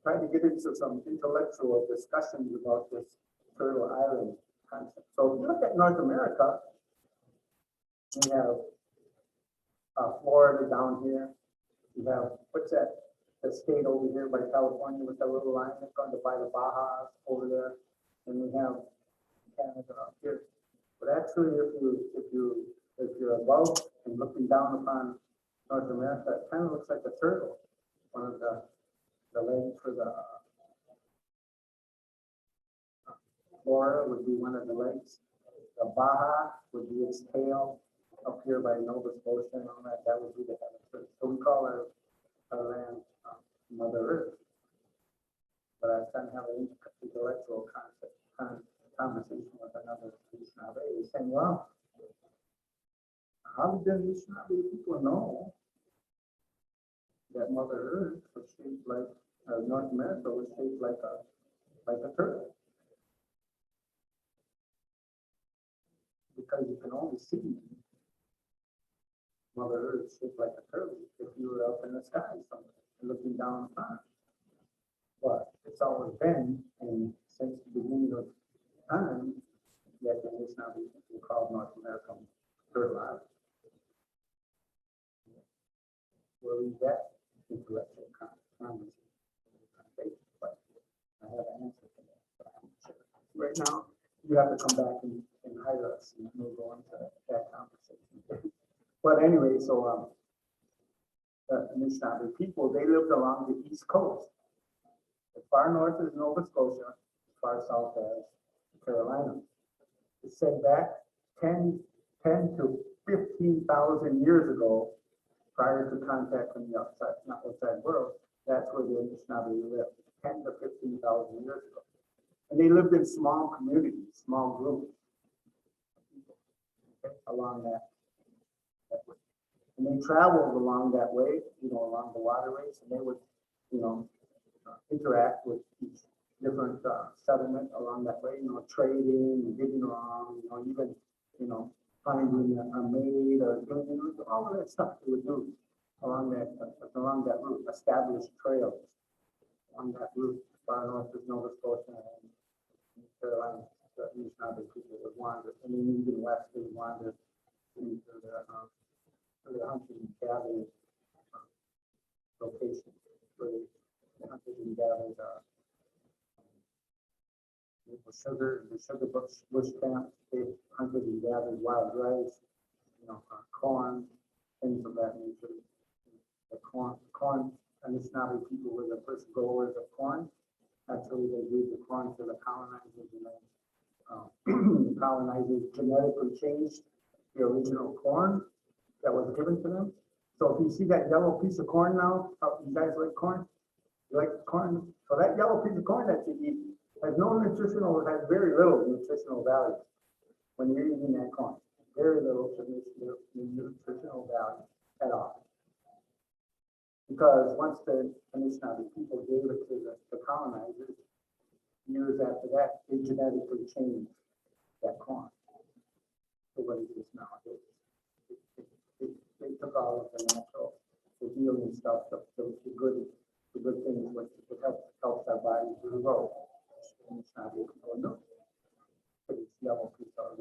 tried to get into some intellectual discussions about this Turtle Island concept. So if you look at North America, we have Florida down here. We have, what's that? The state over here by California with that little line that's going to by the Bajas over there. And we have Canada up here. But actually, if you're above and looking down upon North America, it kind of looks like a turtle. One of the legs for the Florida would be one of the legs. The Baja would be its tail. Up here by Nova Scotia and all that, that would be the head of Earth. So we call our land Mother Earth. But I was trying to have an intellectual conversation with another Anishinaabe. He's saying, well, how did the Anishinaabe people know that Mother Earth was shaped like North America was shaped like a turtle? Because you can only see Mother Earth shaped like a turtle if you were up in the sky somewhere looking down upon it. But it's always been, and since the beginning of time, that the Anishinaabe people called North America Turtle Island. We'll leave that intellectual conversation. But I have an answer for that. But I'm not sure. Right now, you have to come back and hire us, and we'll go into that conversation. But anyway, so Anishinaabe people, they lived along the East Coast. As far north as Nova Scotia, as far south as Carolina. It's said back 10 to 15,000 years ago, prior to contact from the outside world, that's where the Anishinaabe lived, 10 to 15,000 years ago. And they lived in small communities, small groups along that way. And they traveled along that way, along the waterways, and they would, interact with each different settlement along that way, trading, getting along, even, finding a maid or doing all of that stuff they would do along that route, established trails on that route, far north as Nova Scotia and Carolina. The Anishinabe people would wander, and then even west they would wander into the hunting and gathering location where they hunted and gathered the sugar bush camp. They hunted and gathered wild rice, corn, things of that nature. The corn, Anishinaabe people were the first growers of corn. Actually, they gave the corn to the colonizers, and then colonizers genetically changed the original corn that was given to them. So if you see that yellow piece of corn now, you guys like corn? You like corn? So that yellow piece of corn that you eat has very little nutritional value when you're eating that corn. Very little nutritional value at all. Because once the Anishinaabe people gave it to the colonizers, years after that, they genetically changed that corn to what it is nowadays. They took all of the natural, the healing stuff, the good things, which helps our bodies grow. And it's not even no. But it's yellow piece of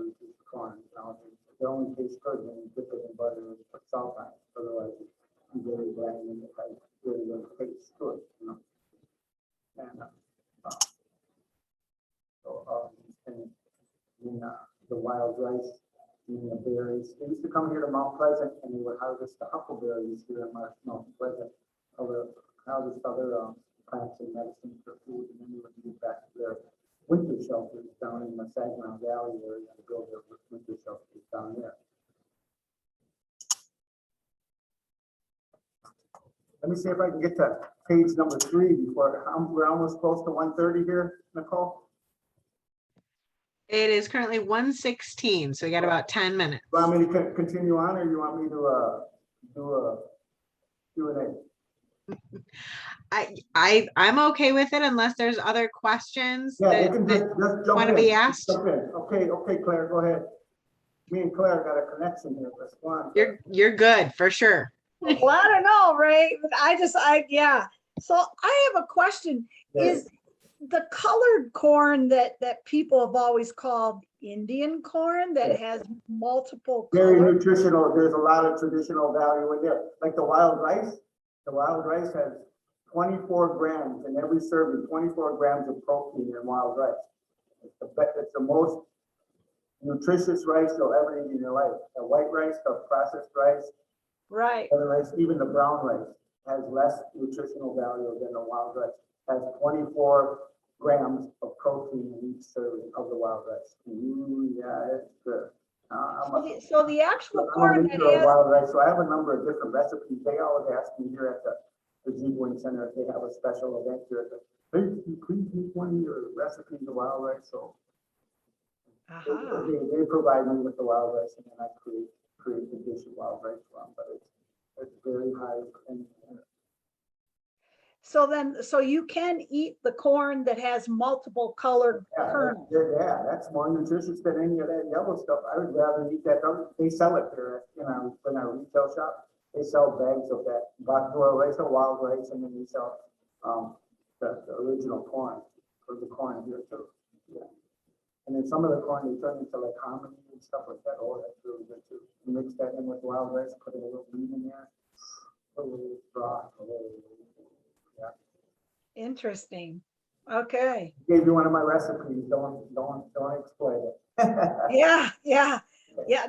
corn. It only tastes good when you dip it in butter and put salt on it. Otherwise, it's very bland and it really doesn't taste good, And the wild rice, and the berries. They used to come here to Mount Pleasant and they would harvest the huckleberries here in Mount Pleasant, harvest other plants and medicine for food, and then they would move back to their winter shelters down in the Saginaw Valley area to build their winter shelters down there. Let me see if I can get to page number 3 before we're almost close to 1:30 here, Nicole. It is currently 1:16, so we got about 10 minutes. You want me to continue on, or you want me to do a Q&A? I'm okay with it unless there's other questions Yeah, that, you can just jump want in. to be asked. Jump in. Okay, Claire, go ahead. Me and Claire got a connection here. Let's go on. You're good for sure. Well, I don't know, Ray, but yeah. So I have a question. Yeah. Is the colored corn that people have always called Indian corn that has multiple Very colors? nutritional. There's a lot of traditional value in there. Like the wild rice. The wild rice has 24 grams in every serving, 24 grams of protein in wild rice. It's the most nutritious rice you'll ever eat in your life. The white rice, the processed rice, Right. the rice, even the brown rice has less nutritional value than the wild rice. Has 24 grams of protein in each serving of the wild rice. Yeah, it's good. So the actual I'm corn a that leader of has, wild rice, so I have a number of different recipes. They always ask me here at the Ziibiwing Center if they have a special event here. Hey, can you please make one of your recipes of wild rice? So they provide me with the wild rice, and then I create the dish of wild rice for them. But it's very high. so you can eat the corn that has multiple colored kernels. Yeah, that's more nutritious than any of that yellow stuff. I would rather eat that. They sell it there in our retail shop. They sell bags of that bakura rice, or wild rice, and then they sell the original corn, or the corn here too. Yeah. And then some of the corn they turn into like hominy and stuff like that. Oh, that's really good too. You mix that in with wild rice, put a little meat in there, a little broth, yeah. Interesting. Okay. Gave you one of my recipes. Don't exploit it. Yeah.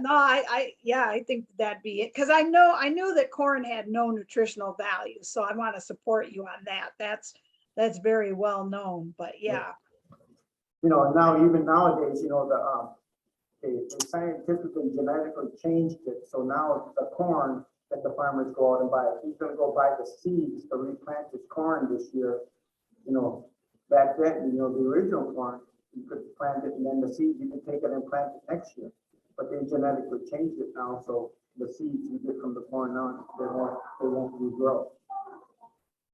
No, I think that'd be it. Because I knew that corn had no nutritional value. So I want to support you on that. That's very well known, but yeah. Now, even nowadays, they scientifically genetically changed it. So now the corn that the farmers go out and buy, if he's going to go buy the seeds to replant his corn this year, back then, the original corn, you could plant it, and then the seeds, you could take it and plant it next year. But they genetically changed it now, so the seeds you get from the corn now, they won't regrow.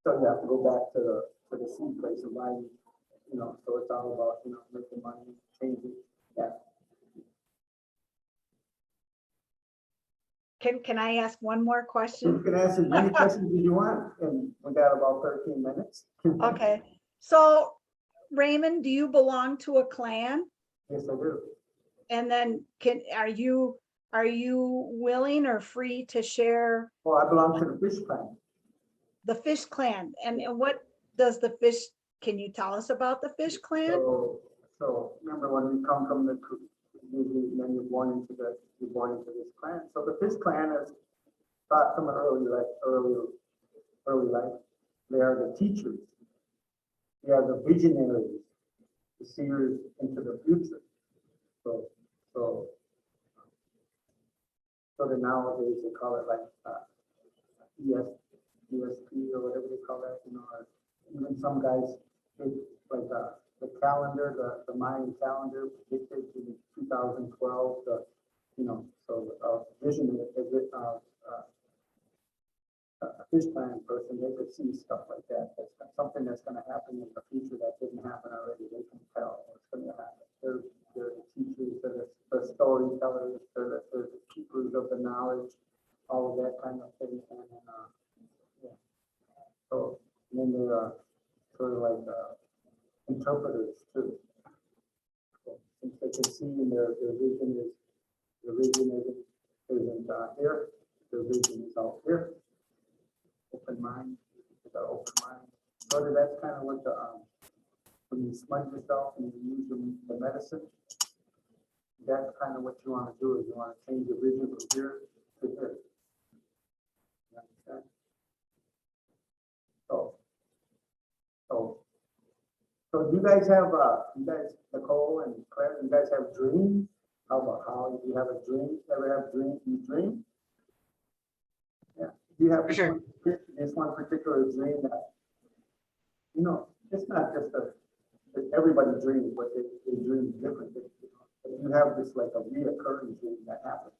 So you have to go back to the seed place and buy, so it's all about, making money, changing. Yeah. Can I ask one more You question? can ask as many questions as you want, and we got about 13 minutes. Okay, so Raymond, do you belong to a clan? Yes, I do. And then are you willing or free to share Well, I belong to the fish clan. the fish clan? And what does the fish, can you tell us about the fish clan? So remember when we come from the, then you're born into this clan. So the fish clan is thought from an early life. They are the teachers. They are the visionaries, the seers into the future. So then nowadays they call it like ESP or whatever they call that, or even some guys, like the calendar, the Mayan calendar predicted in 2012, so vision a fish clan person, they could see stuff like that. That's something that's going to happen in the future that didn't happen already. They can tell what's going to happen. They're the teachers, they're the storytellers, they're the keepers of the knowledge, all of that kind of thing. Yeah. So then they're sort of like interpreters too. So since they can see and their vision isn't here, their vision is out here. Open mind, with our open mind. So that's kind of what when you smudge yourself and you use the medicine, that's kind of what you want to do, is you want to change your vision from here to here. You understand? So you guys have, Nicole and Claire, you guys have dreams? How you have a dream? Ever have dreams? You dream? Yeah. Do you have this one particular dream that, it's not just everybody dreams, but they dream different. But you have this like a reoccurring dream that happens.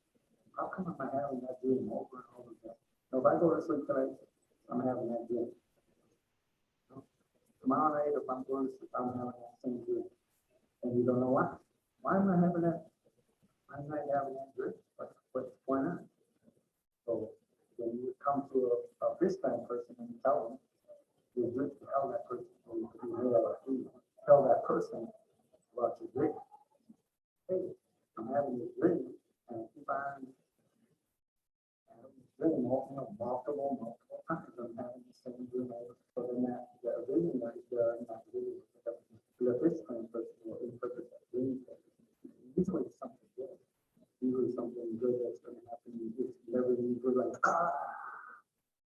How come am I having that dream over and over again? So if I go to sleep tonight, I'm having that dream. Tomorrow night, if I'm going to sleep, I'm having that same dream. And you don't know why. Why am I having that? Why am I having that dream? What's going on? So when you come to a fish clan person and you tell them, you just tell that person, tell that person about your dream. Hey, I'm having this dream, and if I'm having this dream multiple times, I'm having the same dream over. So then that visionary, not vision, the fish clan person will interpret that dream. Usually it's something good. Usually something good that's going to happen. It's never usually like,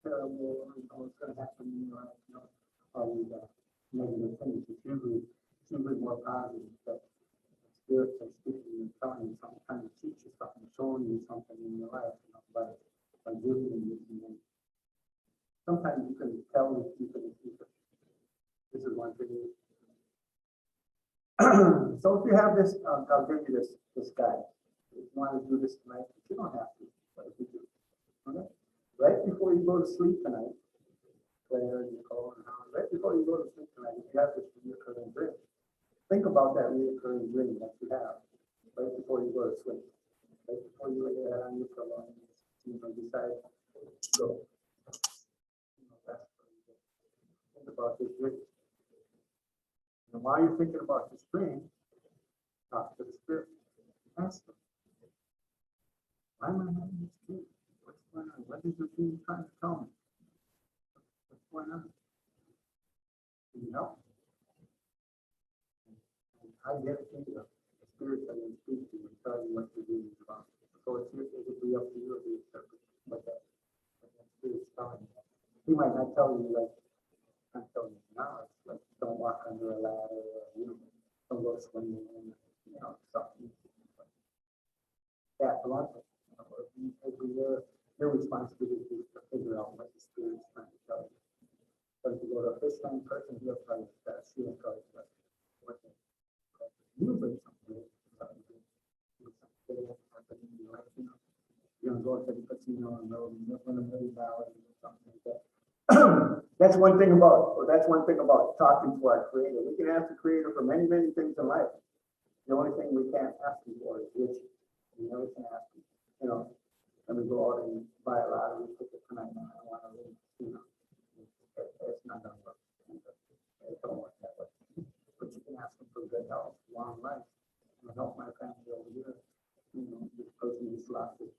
terrible, what's going to happen, all these negative things. It's usually more positive. That spirits are speaking and telling you something, trying to teach you something, showing you something in your life, by giving you something. Sometimes you can tell if you can. This is one thing. So if you have this, I'll give you this guy. If you want to do this tonight, you don't have to, but if you do, okay? Right before you go to sleep tonight, Claire, Nicole, and Howard, right before you go to sleep tonight, if you have this recurring dream, think about that recurring dream that you have right before you go to sleep. Right before you lay your head on your pillow and decide to go. Think about this dream. And while you're thinking about this dream, talk to the spirit. Ask them, why am I having this dream? What's going on? What is the dream trying to tell me? What's going on? Can you help? I get it to you. The spirit that will speak to you and tell you what your dream is about. So it would be up to you to interpret what that spirit's telling you. He might not tell you like, I'm telling you now, it's like don't walk under a ladder, or, don't go swimming, something. That bluntly. Your responsibility is to figure out what the spirit's trying to tell you. But if you go to a fish line person, he'll tell you that she will tell you what usually something happening in your life, you're gonna go to the casino and win $1 million or something like that. That's one thing about talking to our creator. We can ask the creator for many, many things in life. The only thing we can't ask him for is riches. We never can ask him, and we go out and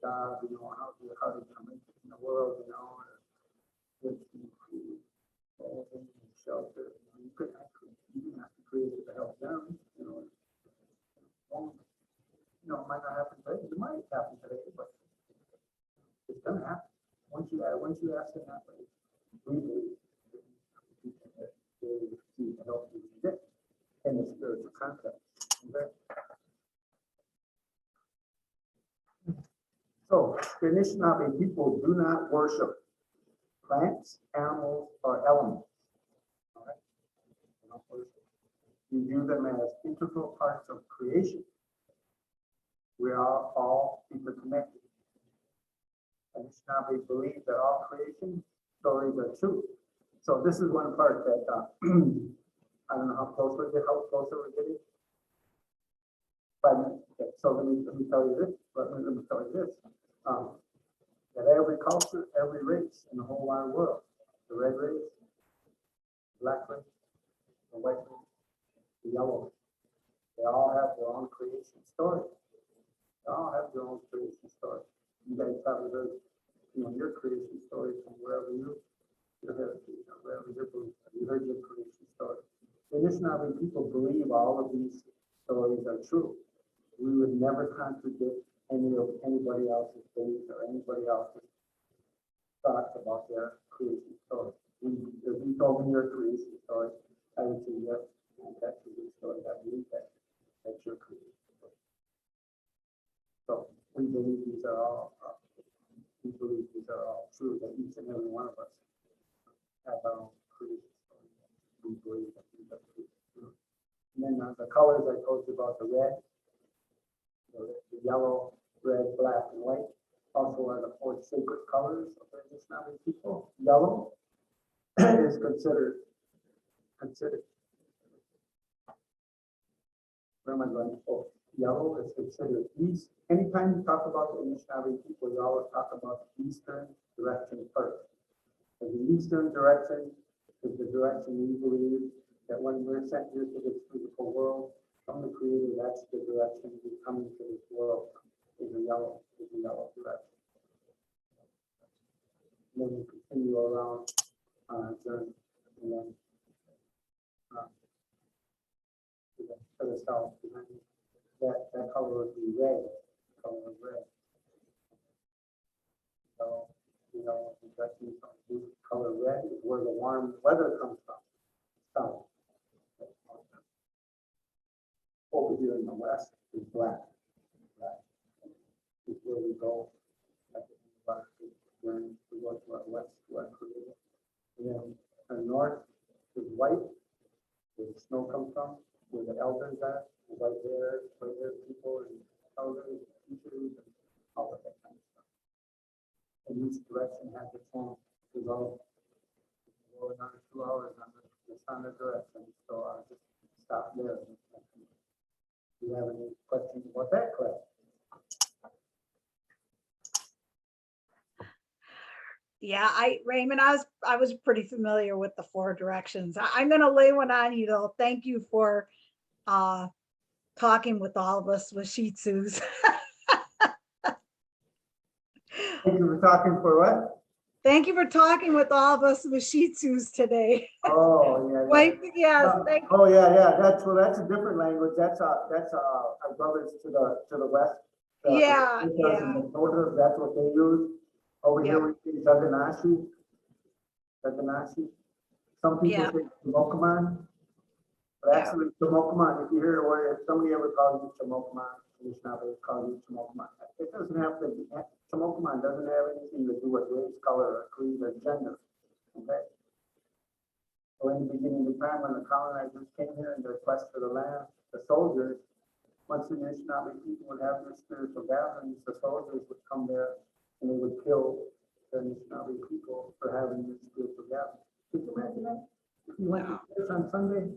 job, how to come into the world, with food, clothing, and shelter. You couldn't actually, you didn't have to create it to help them, it might not happen today. It might happen today, but it's gonna happen. Once you ask them that way, we believe that they receive the help you get in the spiritual context. Okay? So the Anishinaabe people do not worship plants, animals, or elements. All right? They don't worship. We view them as integral parts of creation. We are all interconnected. Anishinaabe believe that all creation stories are true. So this is one part that I don't know how close we're getting. 5 minutes. Okay, so let me tell you this. Let me tell you this. That every culture, every race in the whole wide world, the red race, the black race, the white race, the yellow race, they all have their own creation story. They all have their own creation story. You guys probably heard, your creation story from wherever your heritage, wherever your belief. You heard your creation story. The Anishinaabe people believe all of these stories are true. We would never contradict anybody else's beliefs or anybody else's thoughts about their creation story. If you told me your creation story, I would say yes, that's a good story. I believe that. That's your creation story. So we believe these are all true, that each and every one of us have our own creation story. We believe that these are true. And then the colors I told you about, the red, the yellow, red, black, and white, also are the 4 sacred colors of the Anishinaabe people. Yellow is considered. Where am I going? Oh, yellow is considered east. Anytime you talk about the Anishinaabe people, you always talk about the eastern direction first. And the eastern direction is the direction we believe that when we're sent here to this physical world from the Creator, that's the direction we come into this world. Is the yellow direction. And then we continue around on our journey, and then to the south. That color would be red. Color of red. So, the color red is where the warm weather comes from. South. Over here in the west is black. Black is where we go. When we go to our west, to our Creator. And then the north is white, where the snow comes from, where the elders are, the white hair people, and elders, and teachers, and all of that kind of stuff. And each direction has its own result. We'll go another 2 hours on the sun direction, so I'll just stop there. Do you have any questions about that class? Yeah, Raymond, I was pretty familiar with the 4 directions. I'm going to lay one on you though. Thank you for talking with all of us with Shih Tzus. Thank you for talking for what? Thank you for talking with all of us with Shih Tzus today. Oh, yeah. Wait, yes. Thank you. Oh, yeah. That's a different language. That's our brothers to the west. Yeah. That's what they use. Over here we see Daganashi. Some people say Chamokaman. But actually, Chamokaman, if you hear the word, if somebody ever calls you Chamokaman, Anishinaabe calls you Chamokaman. It doesn't have to be, Chamokaman doesn't have anything to do with race, color, or creed, or gender. Okay? So in the beginning of the time when the colonizers came here in their quest for the land, the soldiers, once the Anishinaabe people would have their spiritual gatherings, the soldiers would come there and they would kill the Anishinaabe people for having their spiritual gatherings. Could you imagine that? If you went to church on Sunday,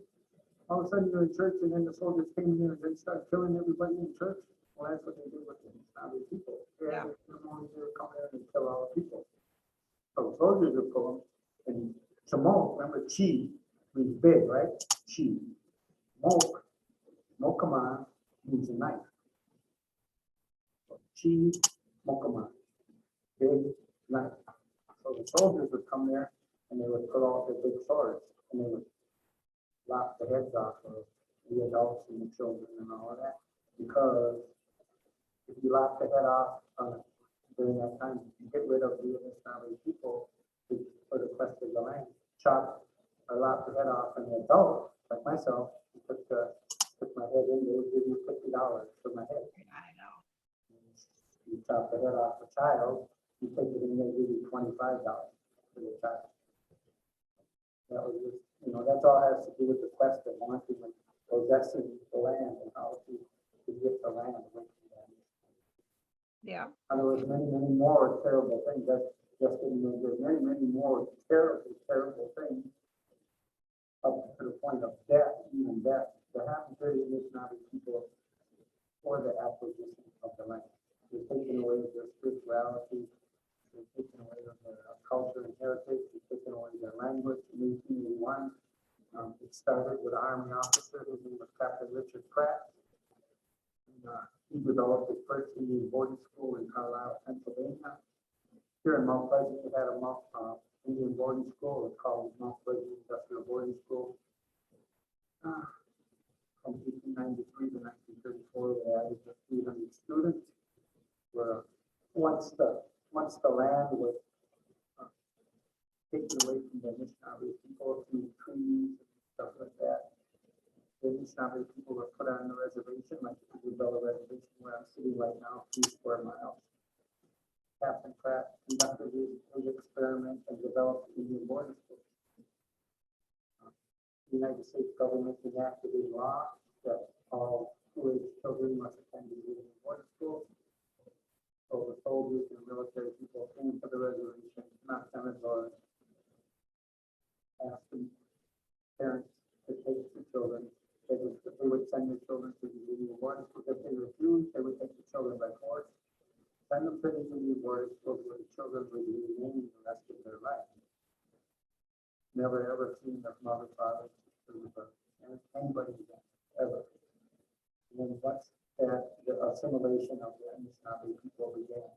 all of a sudden you're in church and then the soldiers came in and they started killing everybody in church. Well, that's what they did with the Anishinaabe people. They had their ceremonies, they would come in and kill all the people. So the soldiers would pull them, and Chamo, remember Chi means big, right? Chi. Mokaman means a knife. So Chi, Mokama, big knife. So the soldiers would come there and they would put out their big swords and they would lop the heads off of the adults and the children and all of that. Because if you lop the head off during that time, you get rid of the Anishinaabe people for the quest of the land. Chop or lop the head off, and the adult, like myself, you put my head in, they would give you $50 for my head. I know. You chop the head off a child, you take it and they give you $25 for the child. That was just, that's all has to do with the quest of wanting and possessing the land and how to get the land. Yeah. And there was many, many more terrible things. That just didn't mean there's many, many more terrible, terrible things up to the point of death, even death, that happened to the Anishinaabe people for the acquisition of the land. They're taking away their spirituality, they're taking away their culture and heritage, they're taking away their language. In 1881, it started with an Army officer whose name was Captain Richard Pratt. And, he developed his first Indian boarding school in Carlisle, Pennsylvania. Here in Mount Pleasant, we had a Indian boarding school. It was called Mount Pleasant Industrial Boarding School. From 1893 to 1934, they added just 300 students. Where once the land was taken away from the Anishinaabe people through trees and stuff like that, the Anishinaabe people were put on the reservation, like the Ziibiwing reservation where I'm sitting right now, 3 square miles. Captain Pratt conducted his experiment and developed the Indian boarding school. The United States government enacted a law that all school-age children must attend the Indian boarding school. So the soldiers and military people came to the reservation, not senators, asked the parents to take the children. They would send their children to the Indian boarding school. If they refused, they would take the children by force, send them to the Indian boarding school where the children would remain the rest of their life. Never ever seen their mother, father, sister, anybody again, ever. And then once that the assimilation of the Anishinaabe people began,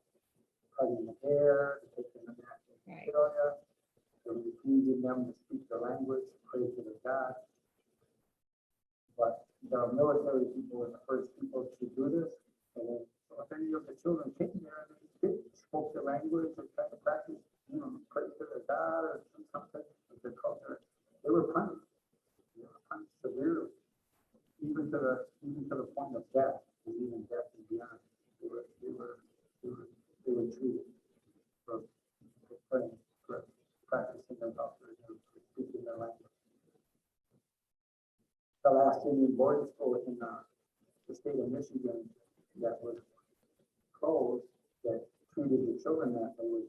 cutting the hair, taking the national area, refusing them to speak the language, pray to their God. But the military people were the first people to do this. And then, so if any of the children came there and they spoke the language or tried to practice, pray to their God or something of their culture, they were punished. They were punished severely, even to the point of death, and even death and beyond. They were treated for praying, for practicing their culture and speaking their language. The last Indian boarding school in the state of Michigan that was closed, that treated the children that was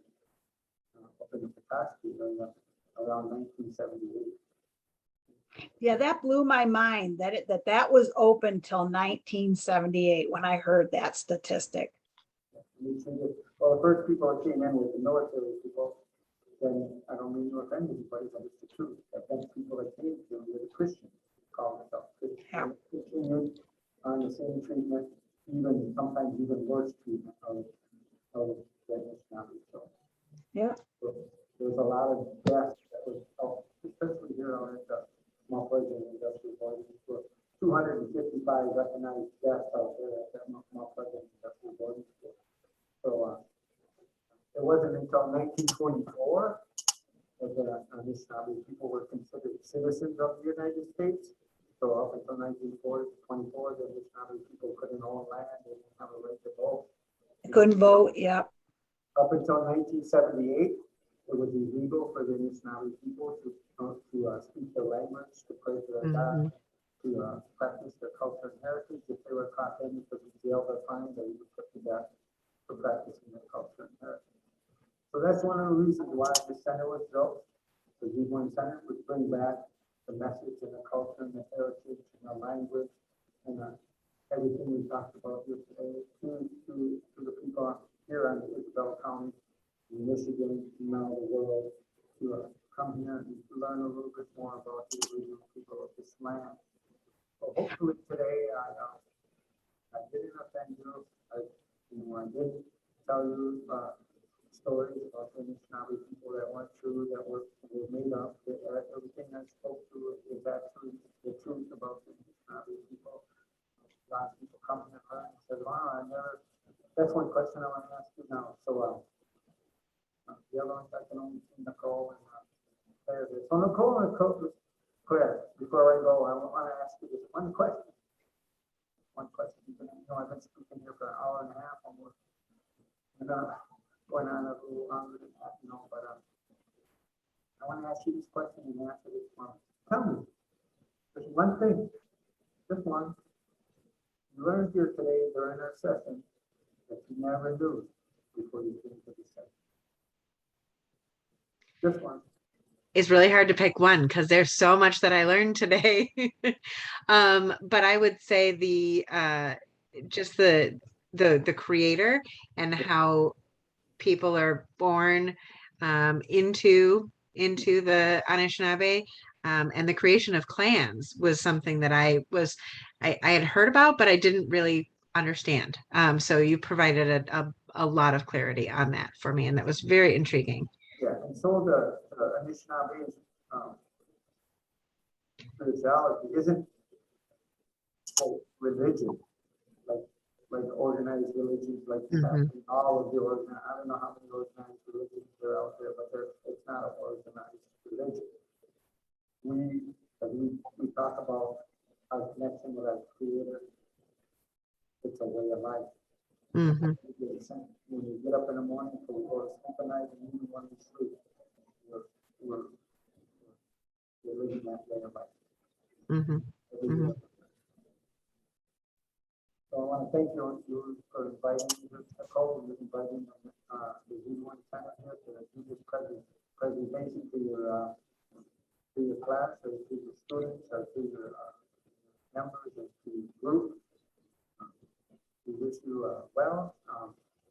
up in the capacity around 1978. Yeah, that blew my mind that was open till 1978 when I heard that statistic. Well, the first people that came in were the military people. Then I don't mean to offend anybody, but it's the truth. That those people that came to were the Christians, called themselves Christians. Yeah. Continued on the same treatment, sometimes even worse treatment of the Anishinaabe children. Yeah. So there's a lot of deaths that was, especially here on the Mount Pleasant Industrial Boarding School. 255 recognized deaths out there at that Mount Pleasant Industrial Boarding School. So it wasn't until 1924 that the Anishinaabe people were considered citizens of the United States. So up until 1924, the Anishinaabe people couldn't own land, they didn't have a right to vote. Couldn't vote, yeah. Up until 1978, it was illegal for the Anishinaabe people to speak their language, to pray to their God, to practice their culture and heritage. If they were caught, then because of jail or fined, they would put to death for practicing their culture and heritage. So that's one of the reasons why the center was built. The Ziibiwing Center would bring back the message and the culture and the heritage and the language and everything we talked about here today to the people here in Isabel County, in Michigan, and now the world, to come here and learn a little bit more about the original people of this land. So hopefully today I didn't offend you. I did tell you stories about the Anishinaabe people that weren't true, that were made up. Everything I spoke to is actually the truth about the Anishinaabe people. A lot of people come and learn and say, wow, I never, that's one question I want to ask you now. So the other ones I can only see Nicole and Claire. So Nicole and Claire, before I go, I want to ask you this one question. One question. You know, I've been speaking here for an hour and a half almost. And going on a little longer than that, you know, but I want to ask you this question and answer this one. Tell me, there's one thing, just one, you learned here today during our session that you never knew before you came to the session. Just one. It's really hard to pick one because there's so much that I learned today. But I would say just the creator and how people are born into the Anishinaabe, and the creation of clans was something that I had heard about, but I didn't really understand. So you provided a lot of clarity on that for me, and that was very intriguing. Yeah, and so the Anishinaabe's spirituality isn't religion, like organized religions, like all of the organized. I don't know how many organized religions are out there, but it's not an organized religion. We talk about our connection with our Creator. It's a way of life. When you get up in the morning, so we go to sleep at night, and even when we sleep, we're living that way of life. So I want to thank you for inviting me to Nicole, and inviting the Ziibiwing Center here to do this presentation to your class, or to your students, or to your members, and to your group. We wish you well.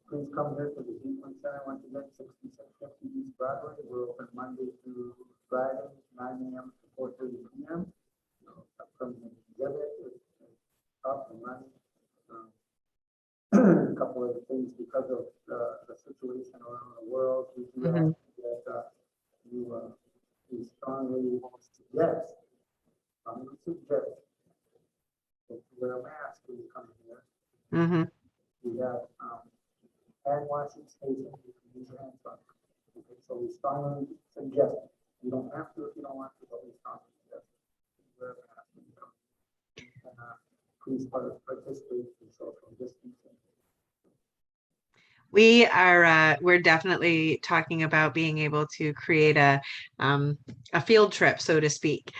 Please come here to the Ziibiwing Center once again, 6650 East Broadway. We're open Monday through Friday, 9 a.m. to 4:30 p.m. From the exhibit, up and running. A couple of things because of the situation around the world. We do ask that you strongly suggest, that you wear a mask when you come here. We have hand washing stations. You can use your hands on. Okay, so we strongly suggest. You don't have to if you don't want to, but we strongly suggest you wear a mask when you come. And please participate in social distancing. We're definitely talking about being able to create a field trip, so to speak,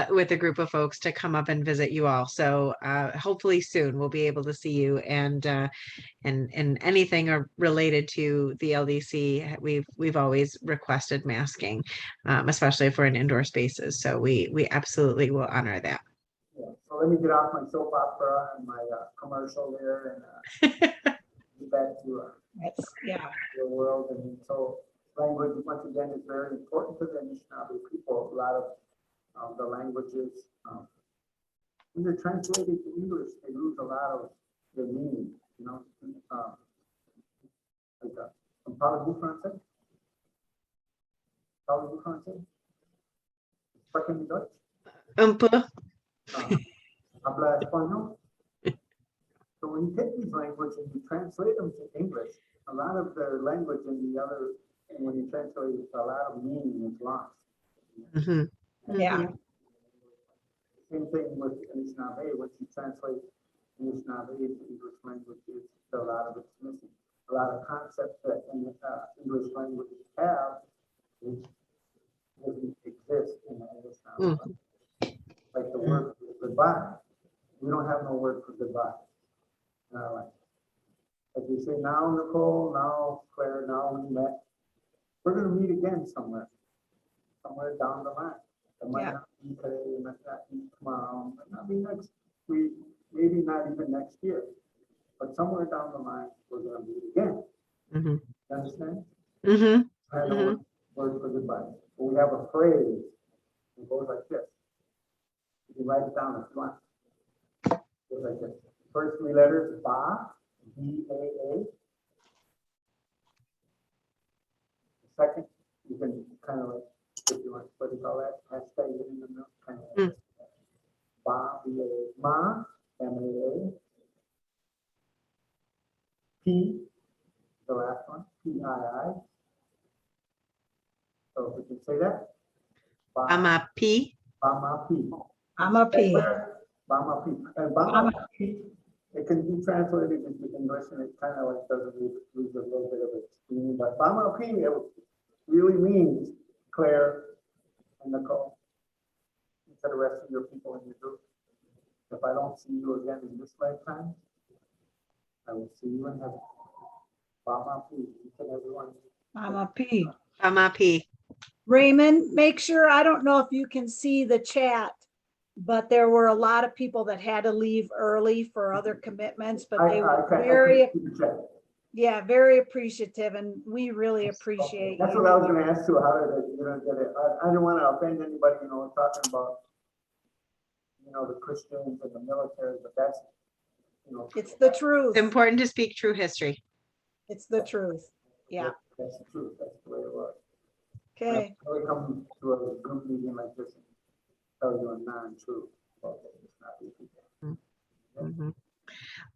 with a group of folks to come up and visit you all. So hopefully soon we'll be able to see you, and anything related to the LDC. We've always requested masking, especially for in indoor spaces. So we absolutely will honor that. Yeah. So let me get off my soap opera and my commercial there, and get back to the world. And so language, once again, is very important to the Anishinaabe people. A lot of the languages, when they're translated to English, they lose a lot of their meaning. You know, parlez-vous français? Parlez-vous français? Sprechen Sie Deutsch? Un peu. Habla español? So when you take these languages and you translate them to English, a lot of their language and when you translate it, a lot of meaning is lost. Yeah. Same thing with Anishinabe. Once you translate Anishinabe into English languages, a lot of it's missing. A lot of concepts that English languages have, which doesn't exist in Anishinabe. Like the word goodbye. We don't have no word for goodbye. As we say now, Nicole, now Claire, now we met. We're going to meet again somewhere down the line. It might not be today, it might not be tomorrow, it might not be next week, maybe not even next year. But somewhere down the line, we're going to meet again. You understand? I have no word for goodbye. But we have a phrase. It goes like this. You can write it down if you want. It goes like this. First three letters, ba, B-A-A. second, you can kind of like, if you want, what do you call that? Hashtag it in the middle, kind of like Ma, Ma, M-A-A. P, the last one, P-I-I. So if you can say that. Bama P. Bama P. I'm a P. Bama P. And Bama P, it can be translated into English and it kind of like doesn't lose a little bit of its meaning, but Bama P, it really means Claire and Nicole. To the rest of your people in your group. If I don't see you again in this lifetime, I will see you in heaven. Bama P, each and every one. I'm a P. Bama P. Raymond, make sure, I don't know if you can see the chat, but there were a lot of people that had to leave early for other commitments, but they were very, yeah, very appreciative, and we really appreciate That's you. what I was gonna ask too, how did it, you know, did it, I didn't wanna offend anybody, you know, talking about, you know, the Christians and the military, but that's, you know. It's the truth. It's important to speak true history. It's the truth. Yeah. That's the truth, that's the way it was. Okay. I really come to a group meeting like this and tell you a non-truth. Okay, it's not easy. Mhm.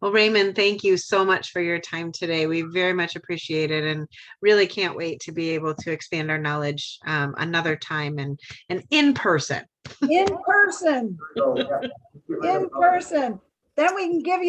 Well, Raymond, thank you so much for your time today. We very much appreciate it and really can't wait to be able to expand our knowledge another time and in person. In person. So, yeah. In person. Then we can give you